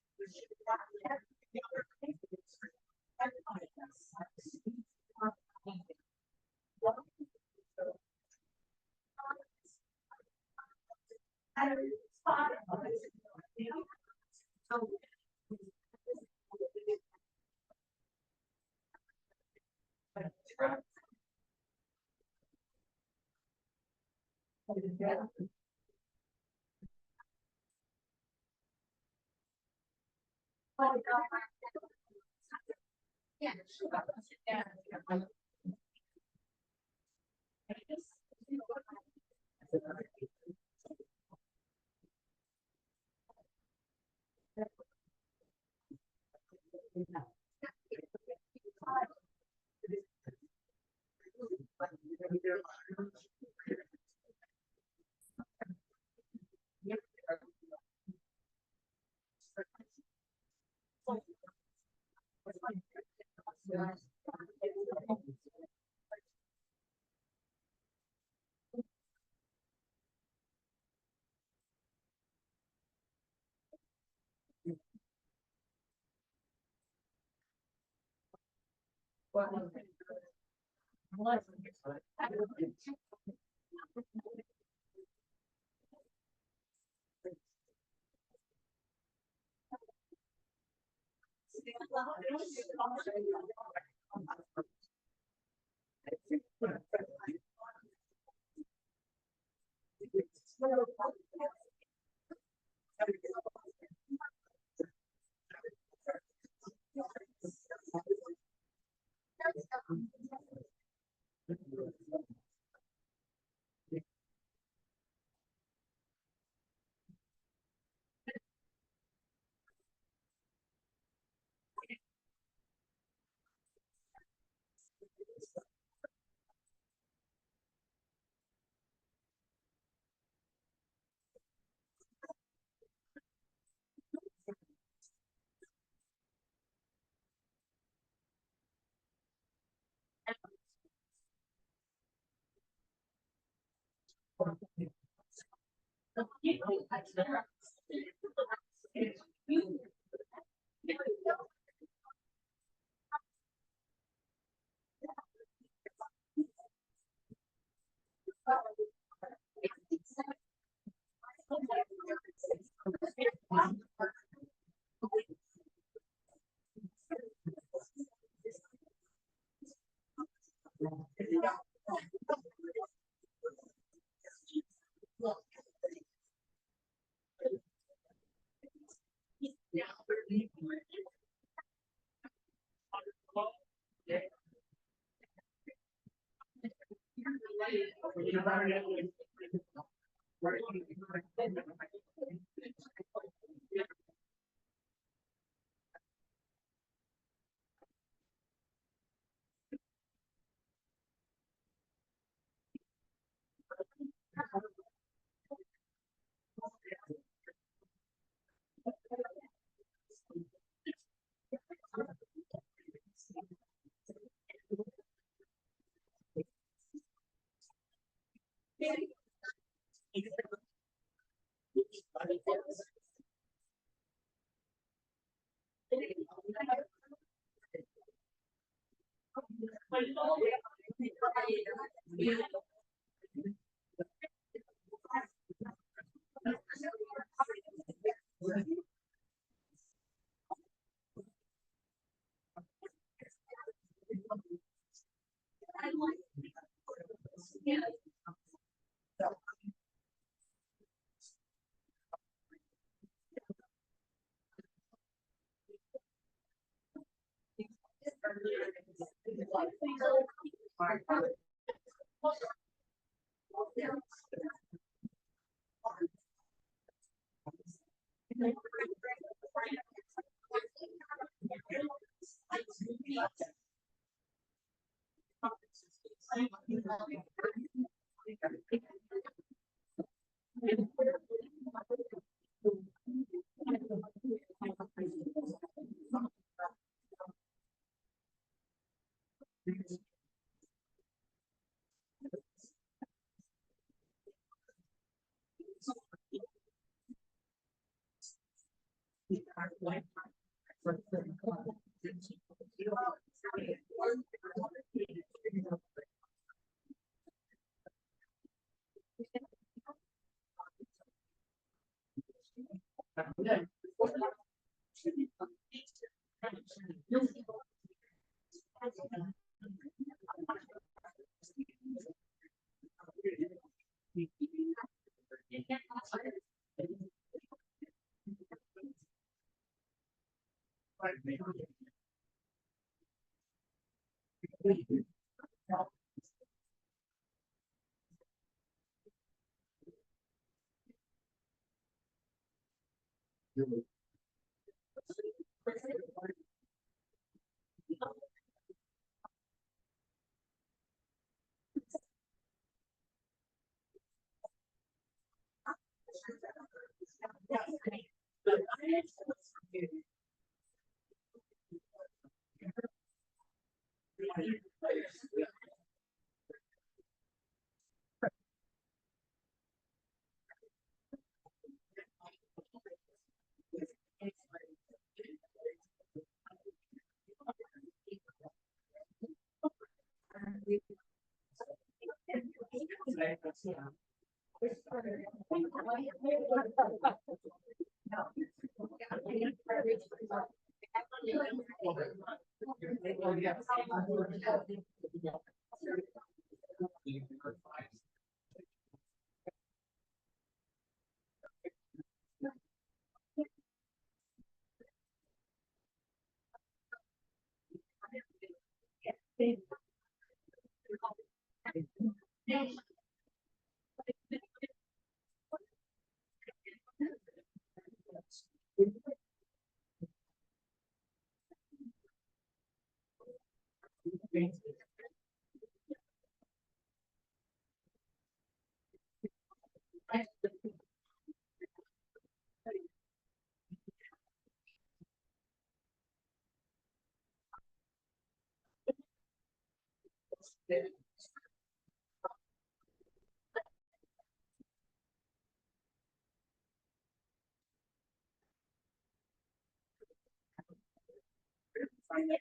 Yeah.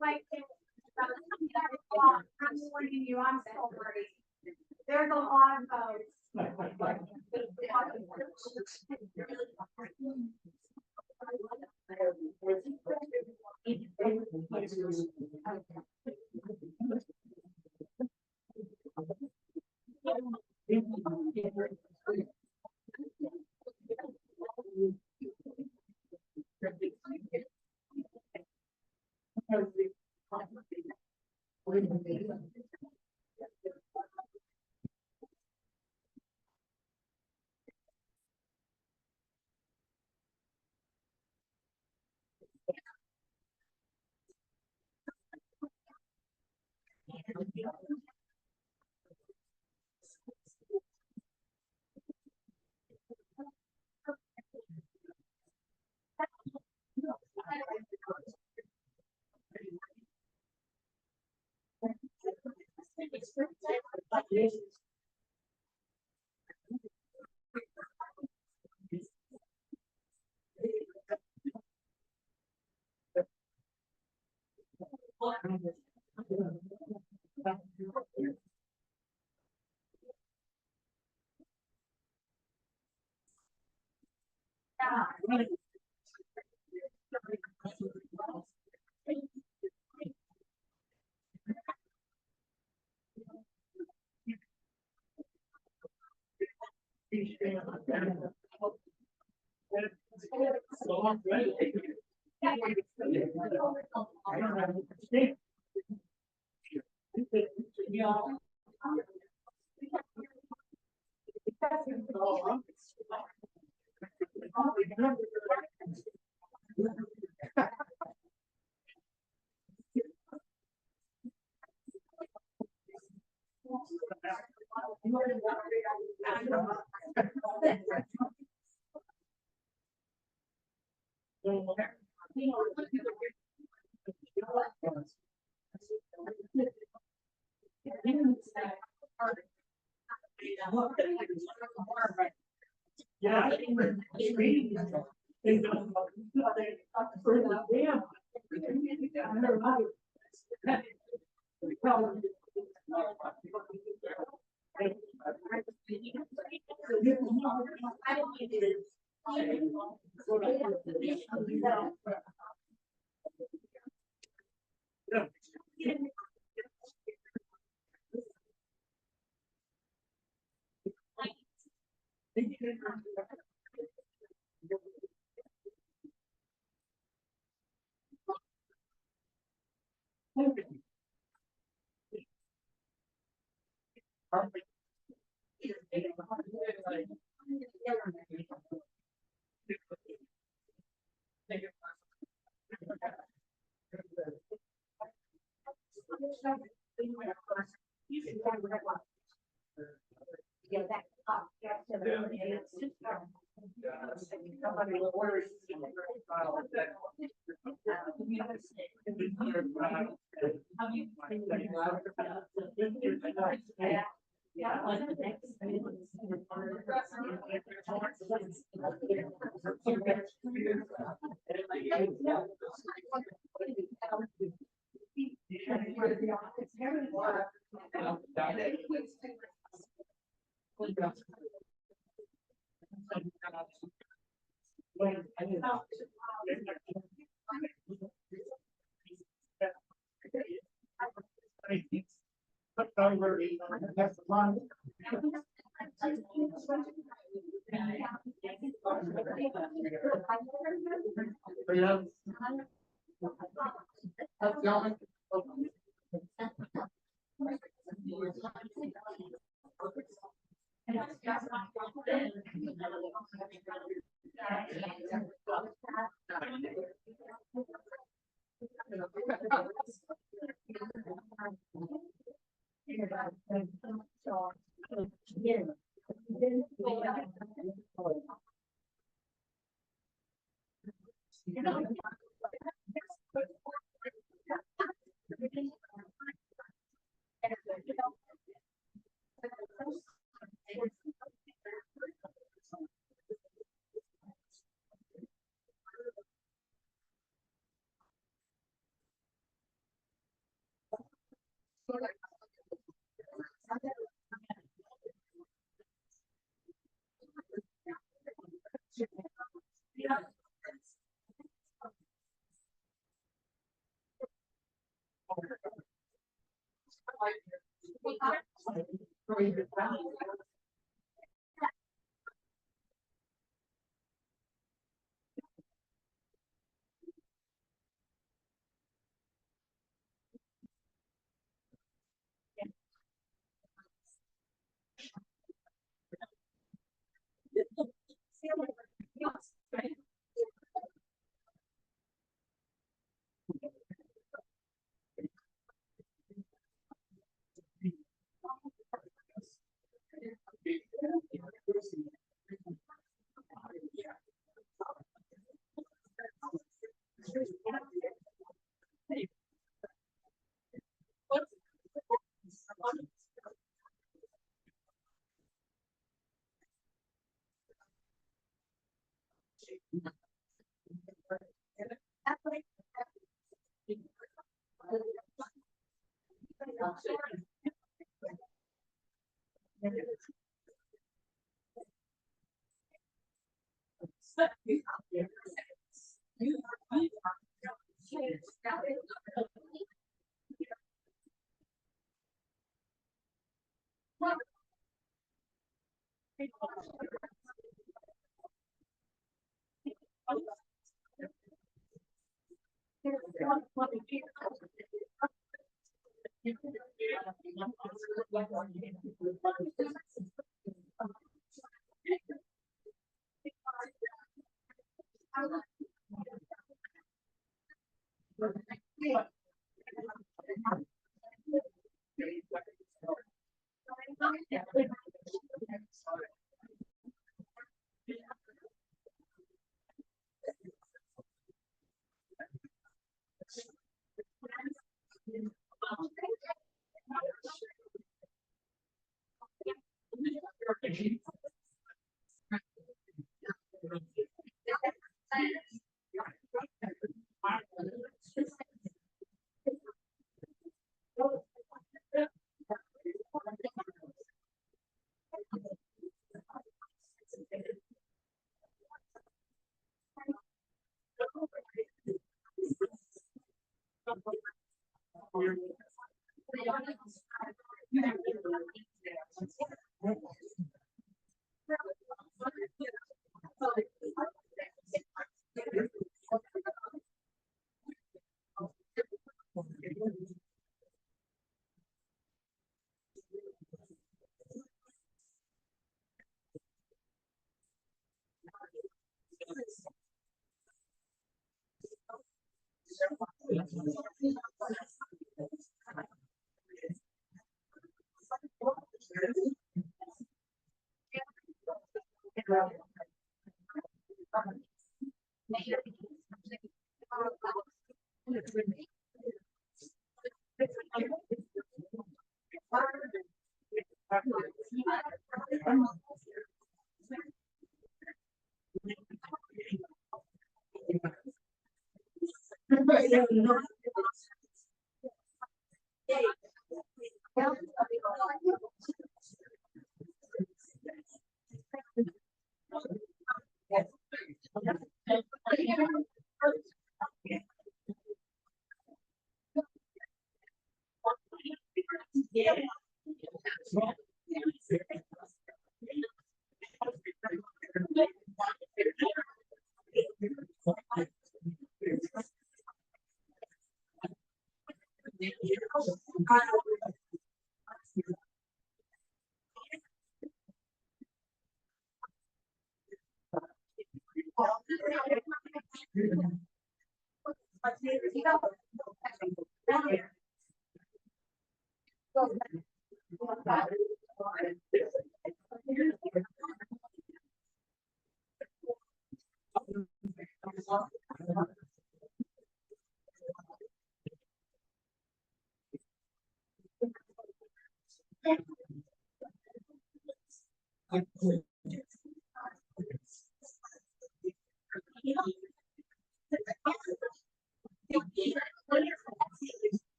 Like, I'm warning you, I'm sorry. There's a lot of votes.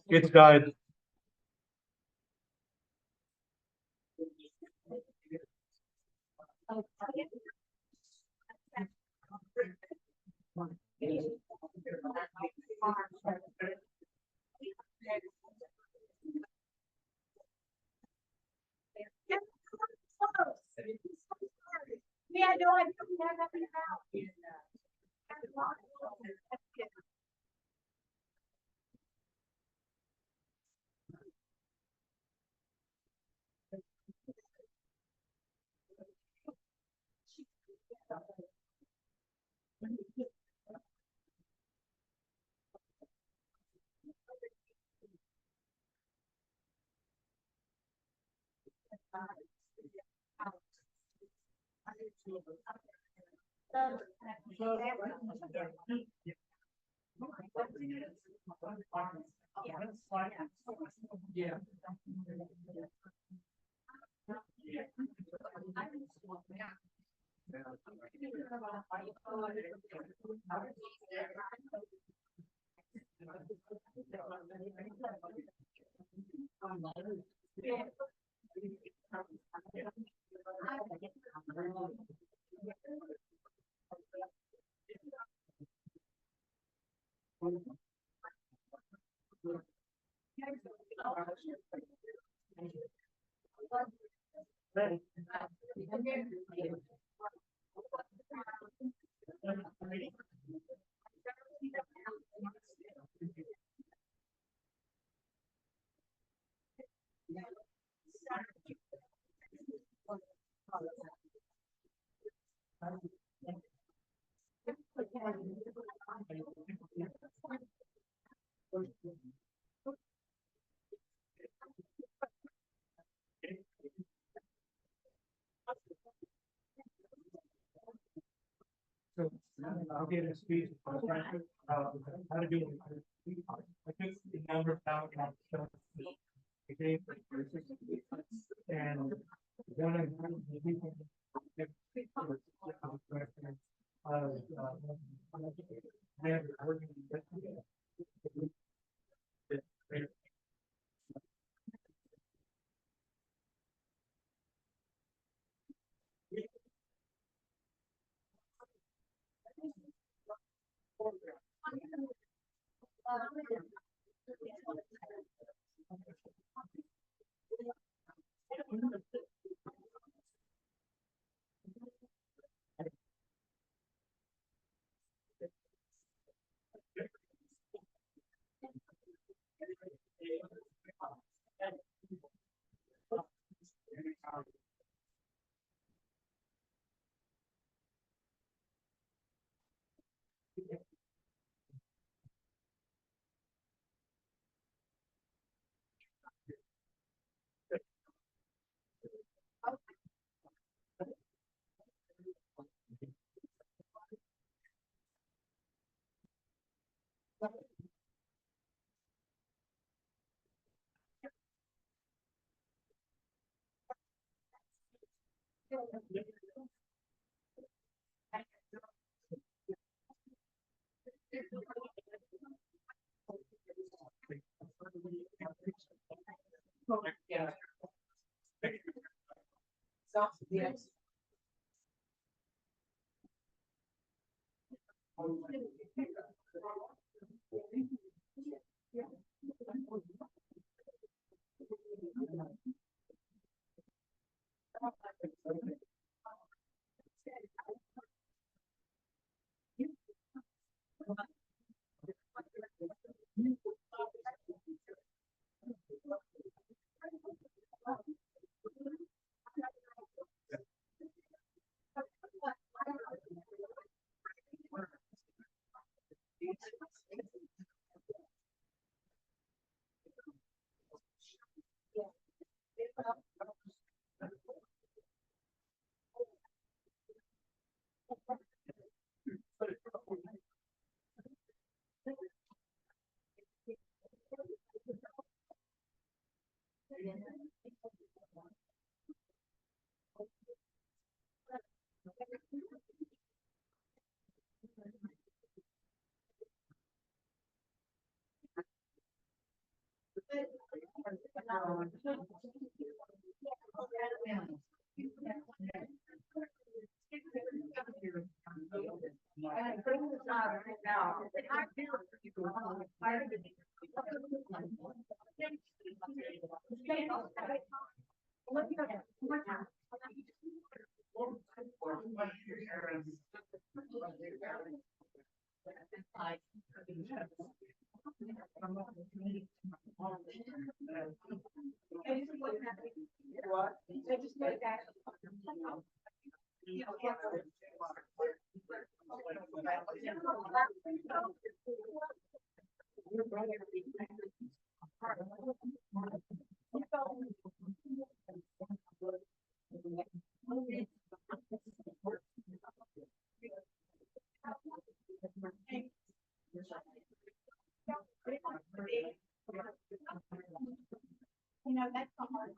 It's died. Yeah, no, I don't have nothing about. Yeah. So I'll get a speech. How to do it. I took the number down. And one of the people. Yeah. So, yes. You know, that's the hard.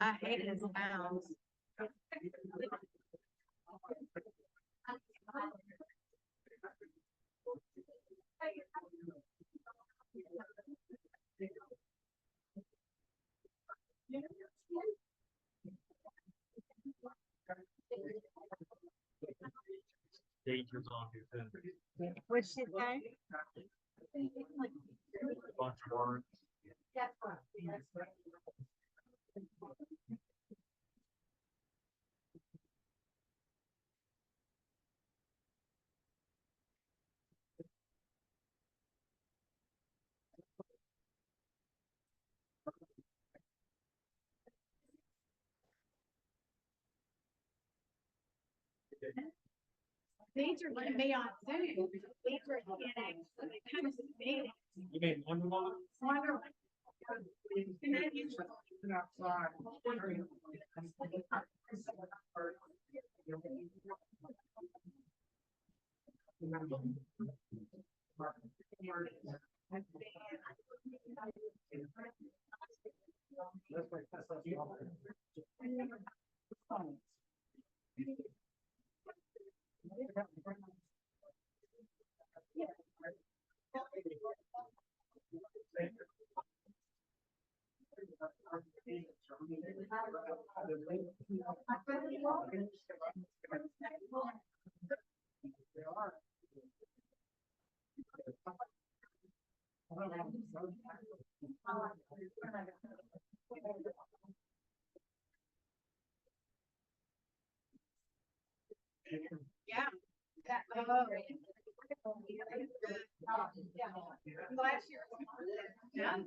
I hate his sounds. Danger's on here. What's she say? Bunch of words. That's fine. These are gonna be on Zoom. These are kind of big. You mean Wonder Woman? Wonder. Yeah. That, last year. Yeah.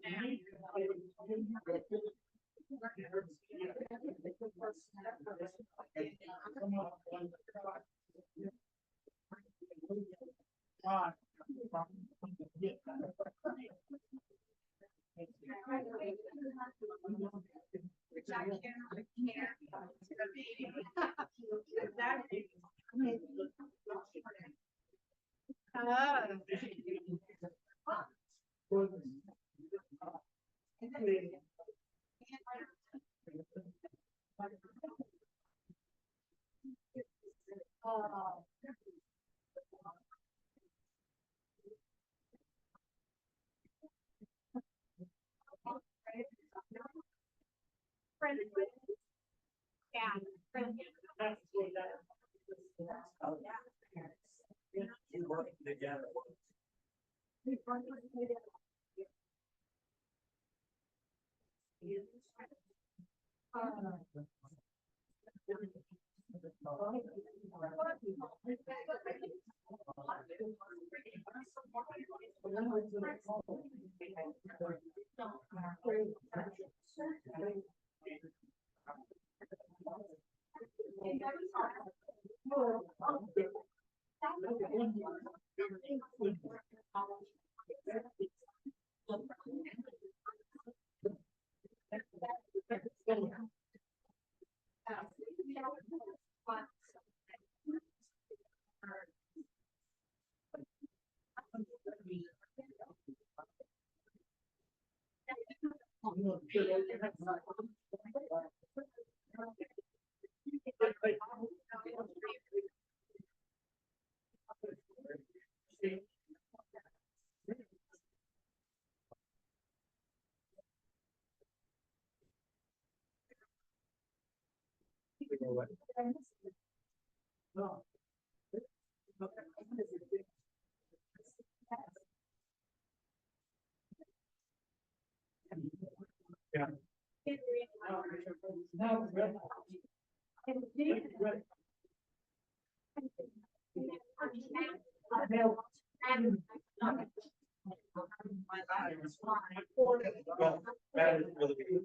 Well, that is really good.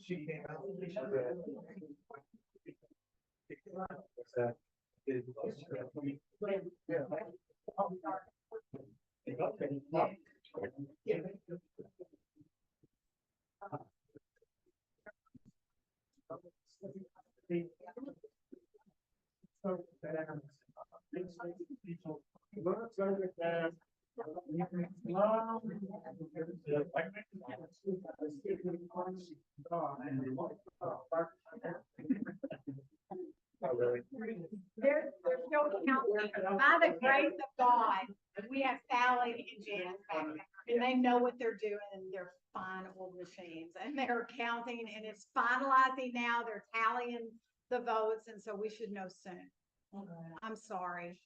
She came out. What's that? Oh, really? There's no counting. By the grace of God, we have Sally and Janice back there, and they know what they're doing, and they're fine old machines, and they're counting, and it's finalizing now, they're tallying the votes, and so we should know soon. I'm sorry,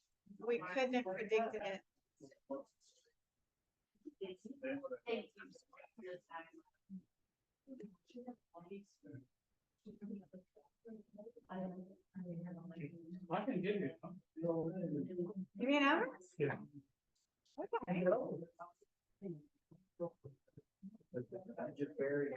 we couldn't have predicted it. I can give you. Give me a number? Yeah. Okay. Just very,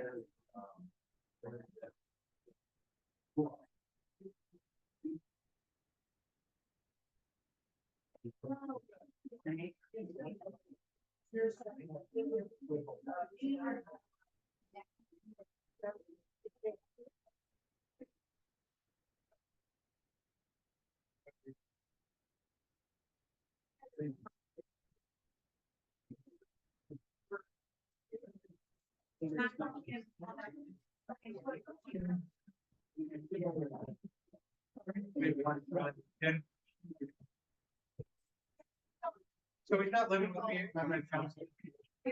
So he's not living with me, I'm in council,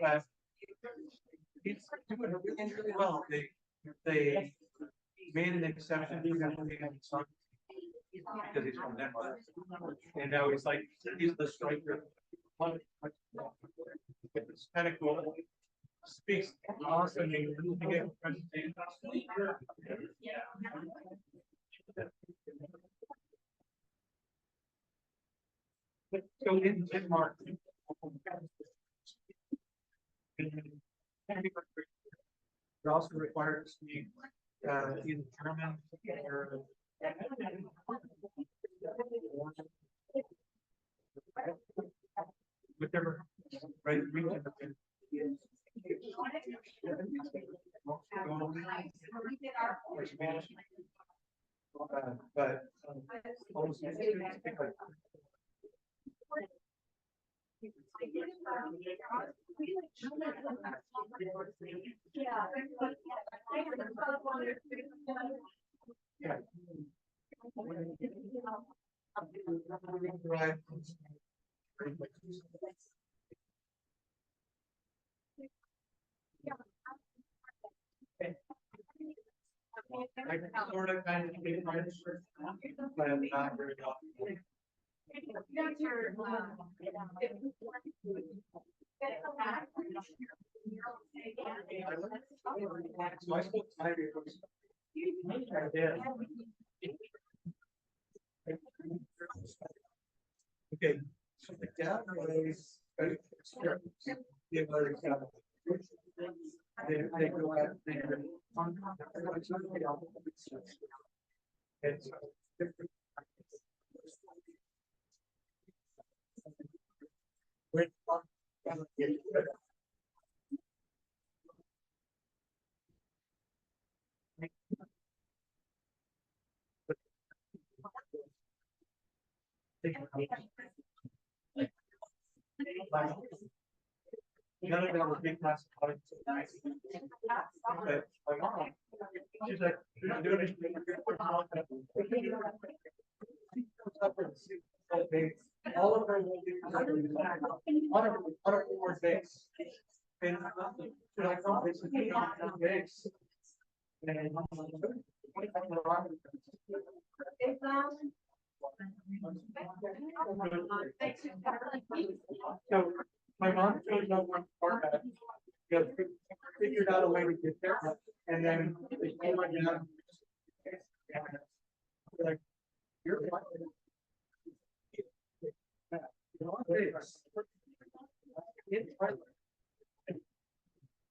but he's doing really well. They made an exception for him to be on the song because he's from Denmark. And now he's like, he's the striker. It's kind of cool. Speaks awesome English. He gave a presentation. So in Denmark. You're also required to speak either German or whichever right region. Or Spanish. But almost yeah. Right. I sort of kind of get my but not very often. So I spoke to I did. Okay, so the dad was they go out it's none of them were big class. But my mom, she's like, you're not doing anything. All of them will do on a forward base. And she's like, oh, this is on base. And so my mom chose no one part of it. Figured out a way to get there, and then they came down. Like, you're right.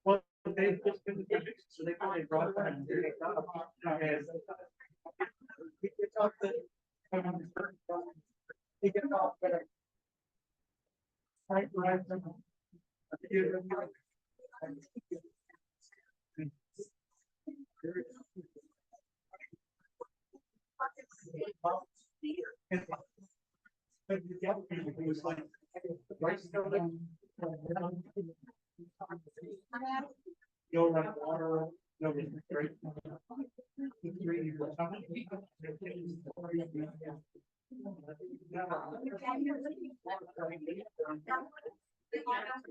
Well, they just didn't do it, so they finally brought it back and did it. And we talked to he gets off better. Right. It was like, you'll run water, no, great.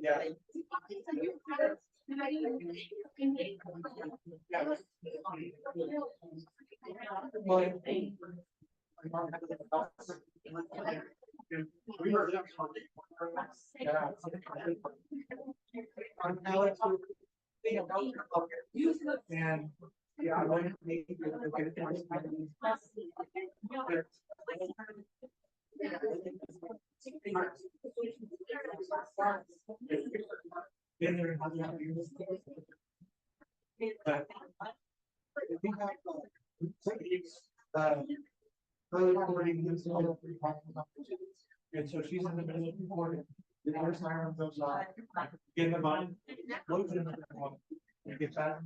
Yeah. And, yeah, I wanted to make and so she's in the middle of recording. The other siren goes off. Get in the mind. Loads in the one. You get that.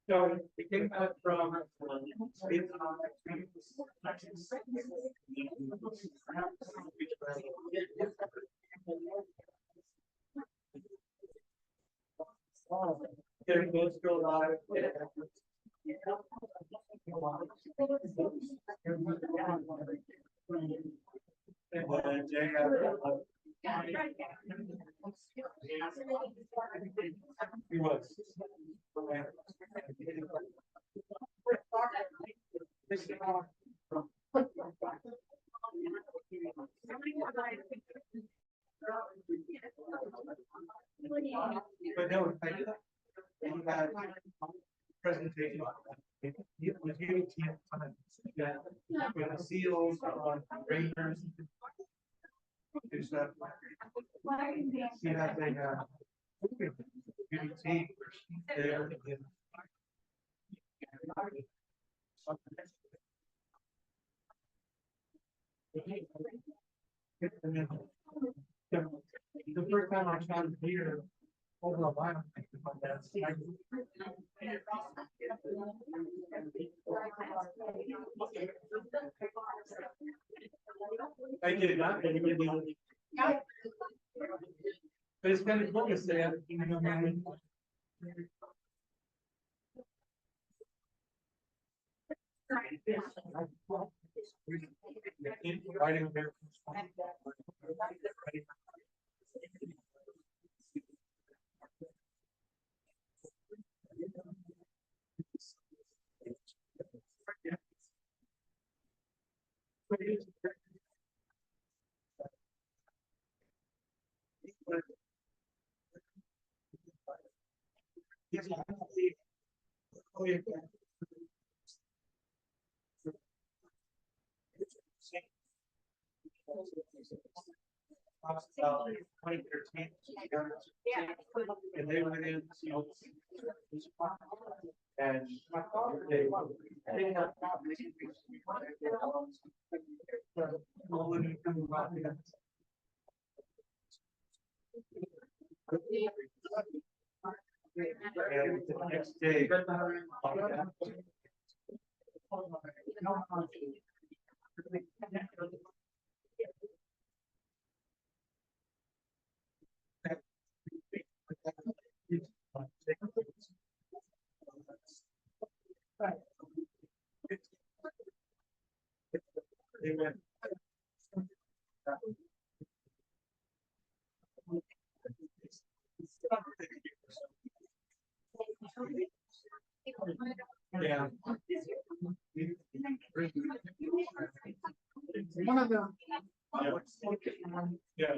So it came back from. There goes go live. And then Jay had, he was. But no, I did that. And you had presentation. It was giving team time. Yeah, with the seals on rangers. Do stuff. She has a beauty team there. The first time I tried to hear over a while, I did not. But it's kind of cool to say, you know, man. Writing there. And they went in, you know, and they and the next day. They went. Yeah. One of them. Yeah.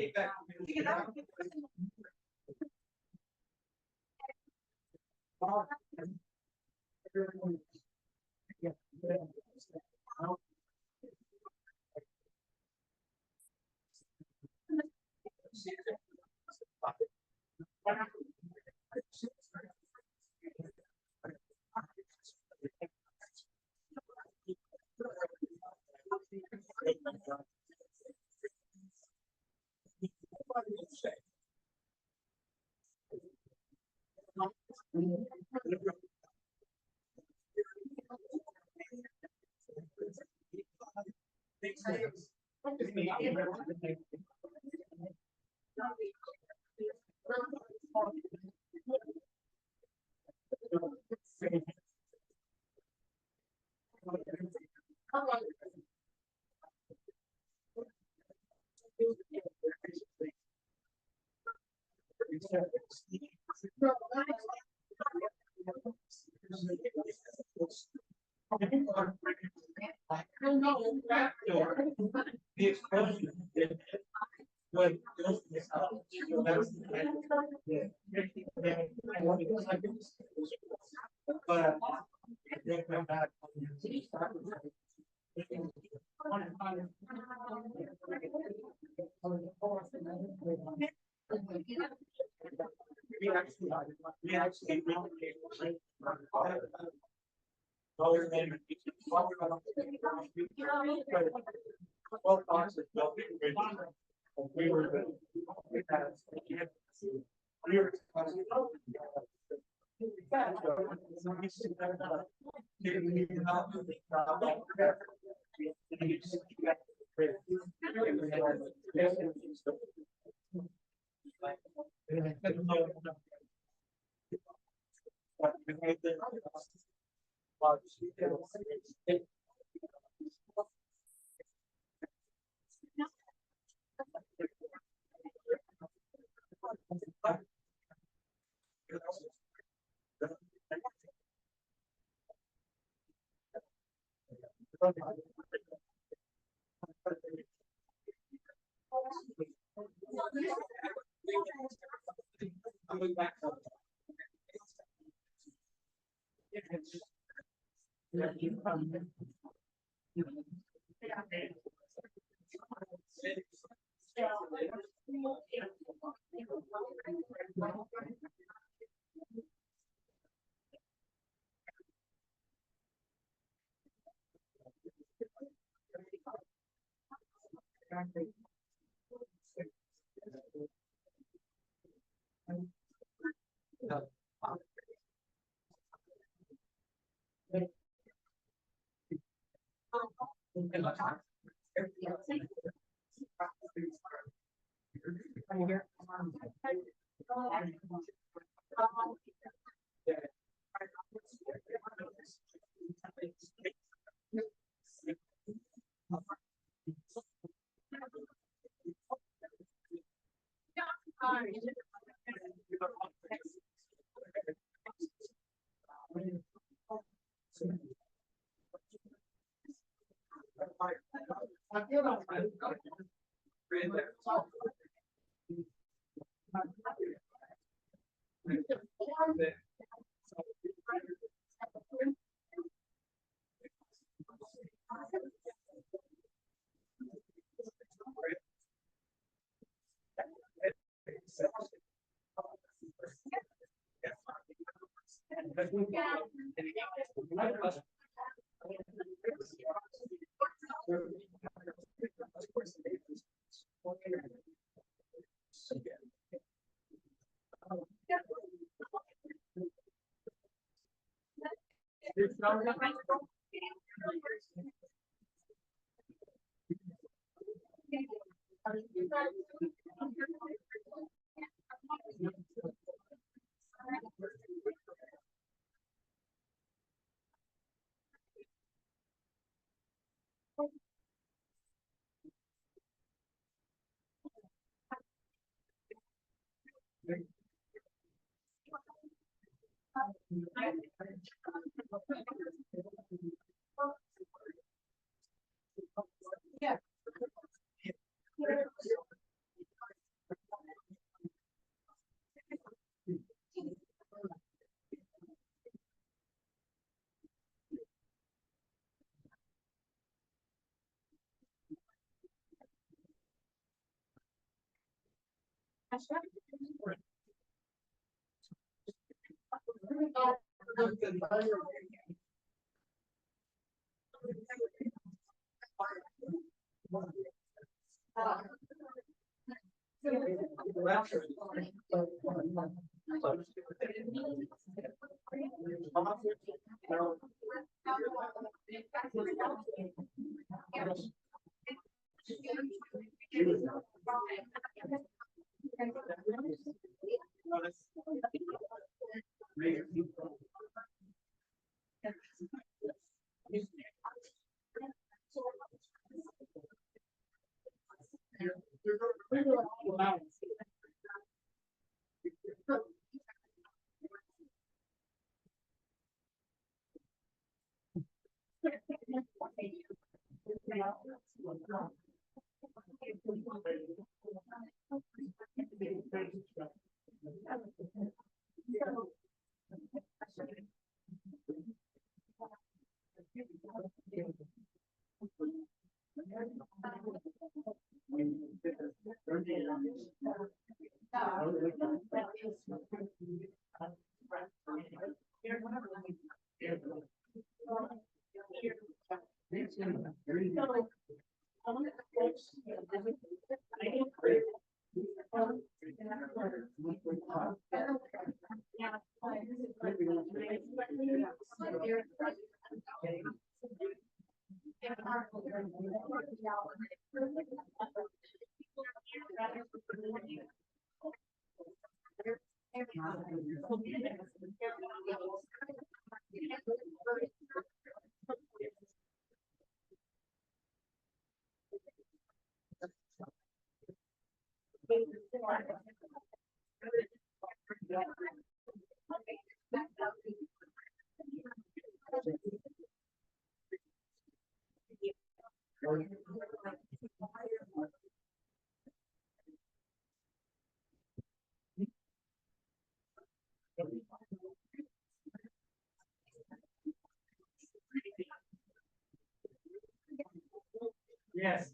Yes.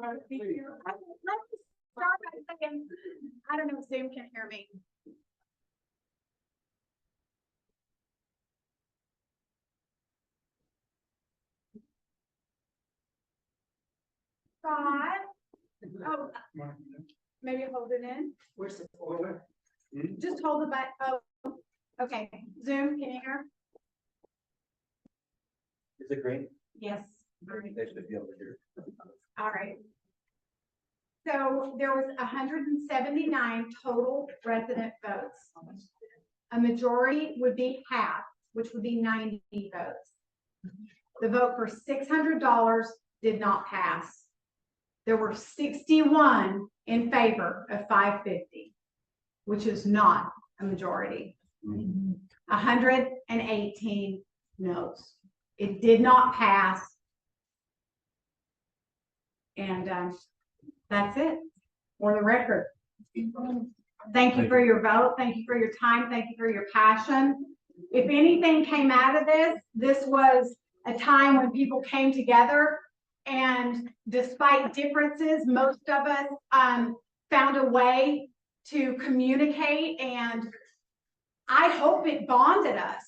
Let me start by saying, I don't know if Zoom can hear me. Scott? Oh, maybe hold it in. Where's the folder? Just hold the button. Oh, okay. Zoom, can you hear? Is it green? Yes. They should be able to hear. All right. So there was 179 total resident votes. A majority would be half, which would be 90 votes. The vote for $600 did not pass. There were 61 in favor of 550, which is not a majority. 118 no's. It did not pass. And that's it for the record. Thank you for your vote. Thank you for your time. Thank you for your passion. If anything came out of this, this was a time when people came together, and despite differences, most of us found a way to communicate, and I hope it bonded us.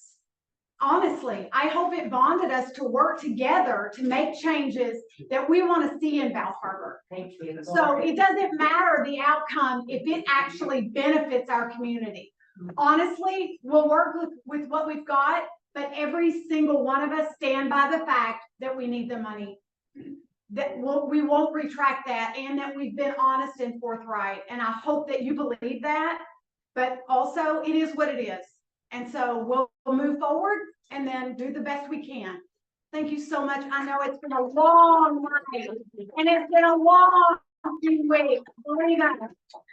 Honestly, I hope it bonded us to work together to make changes that we want to see in Bal Harbour. Thank you. So it doesn't matter the outcome if it actually benefits our community. Honestly, we'll work with what we've got, but every single one of us stand by the fact that we need the money. That we won't retract that, and that we've been honest and forthright. And I hope that you believe that, but also it is what it is. And so we'll move forward and then do the best we can. Thank you so much. I know it's been a long night and it's been a long few weeks. Believe it. It's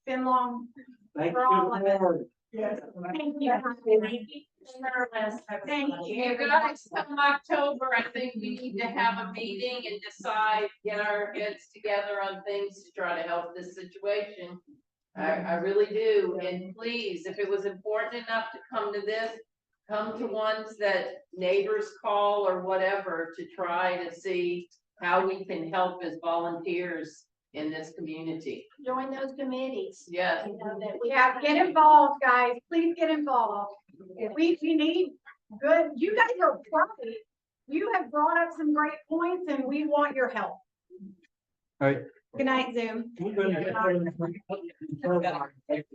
been long. Thank for all of us. you. Yes. Thank you. Thank you. You guys, come October, I think we need to have a meeting and decide, get our heads together on things to try to help this situation. I really do, and please, if it was important enough to come to this, come to ones that neighbors call or whatever to try to see how we can help as volunteers in this community. Join those committees. Yes. You know, that Yeah, get involved, guys. Please get involved. We need good, you guys are great. You have brought up some great points and we want your help. All right. Good night, Zoom. We're gonna get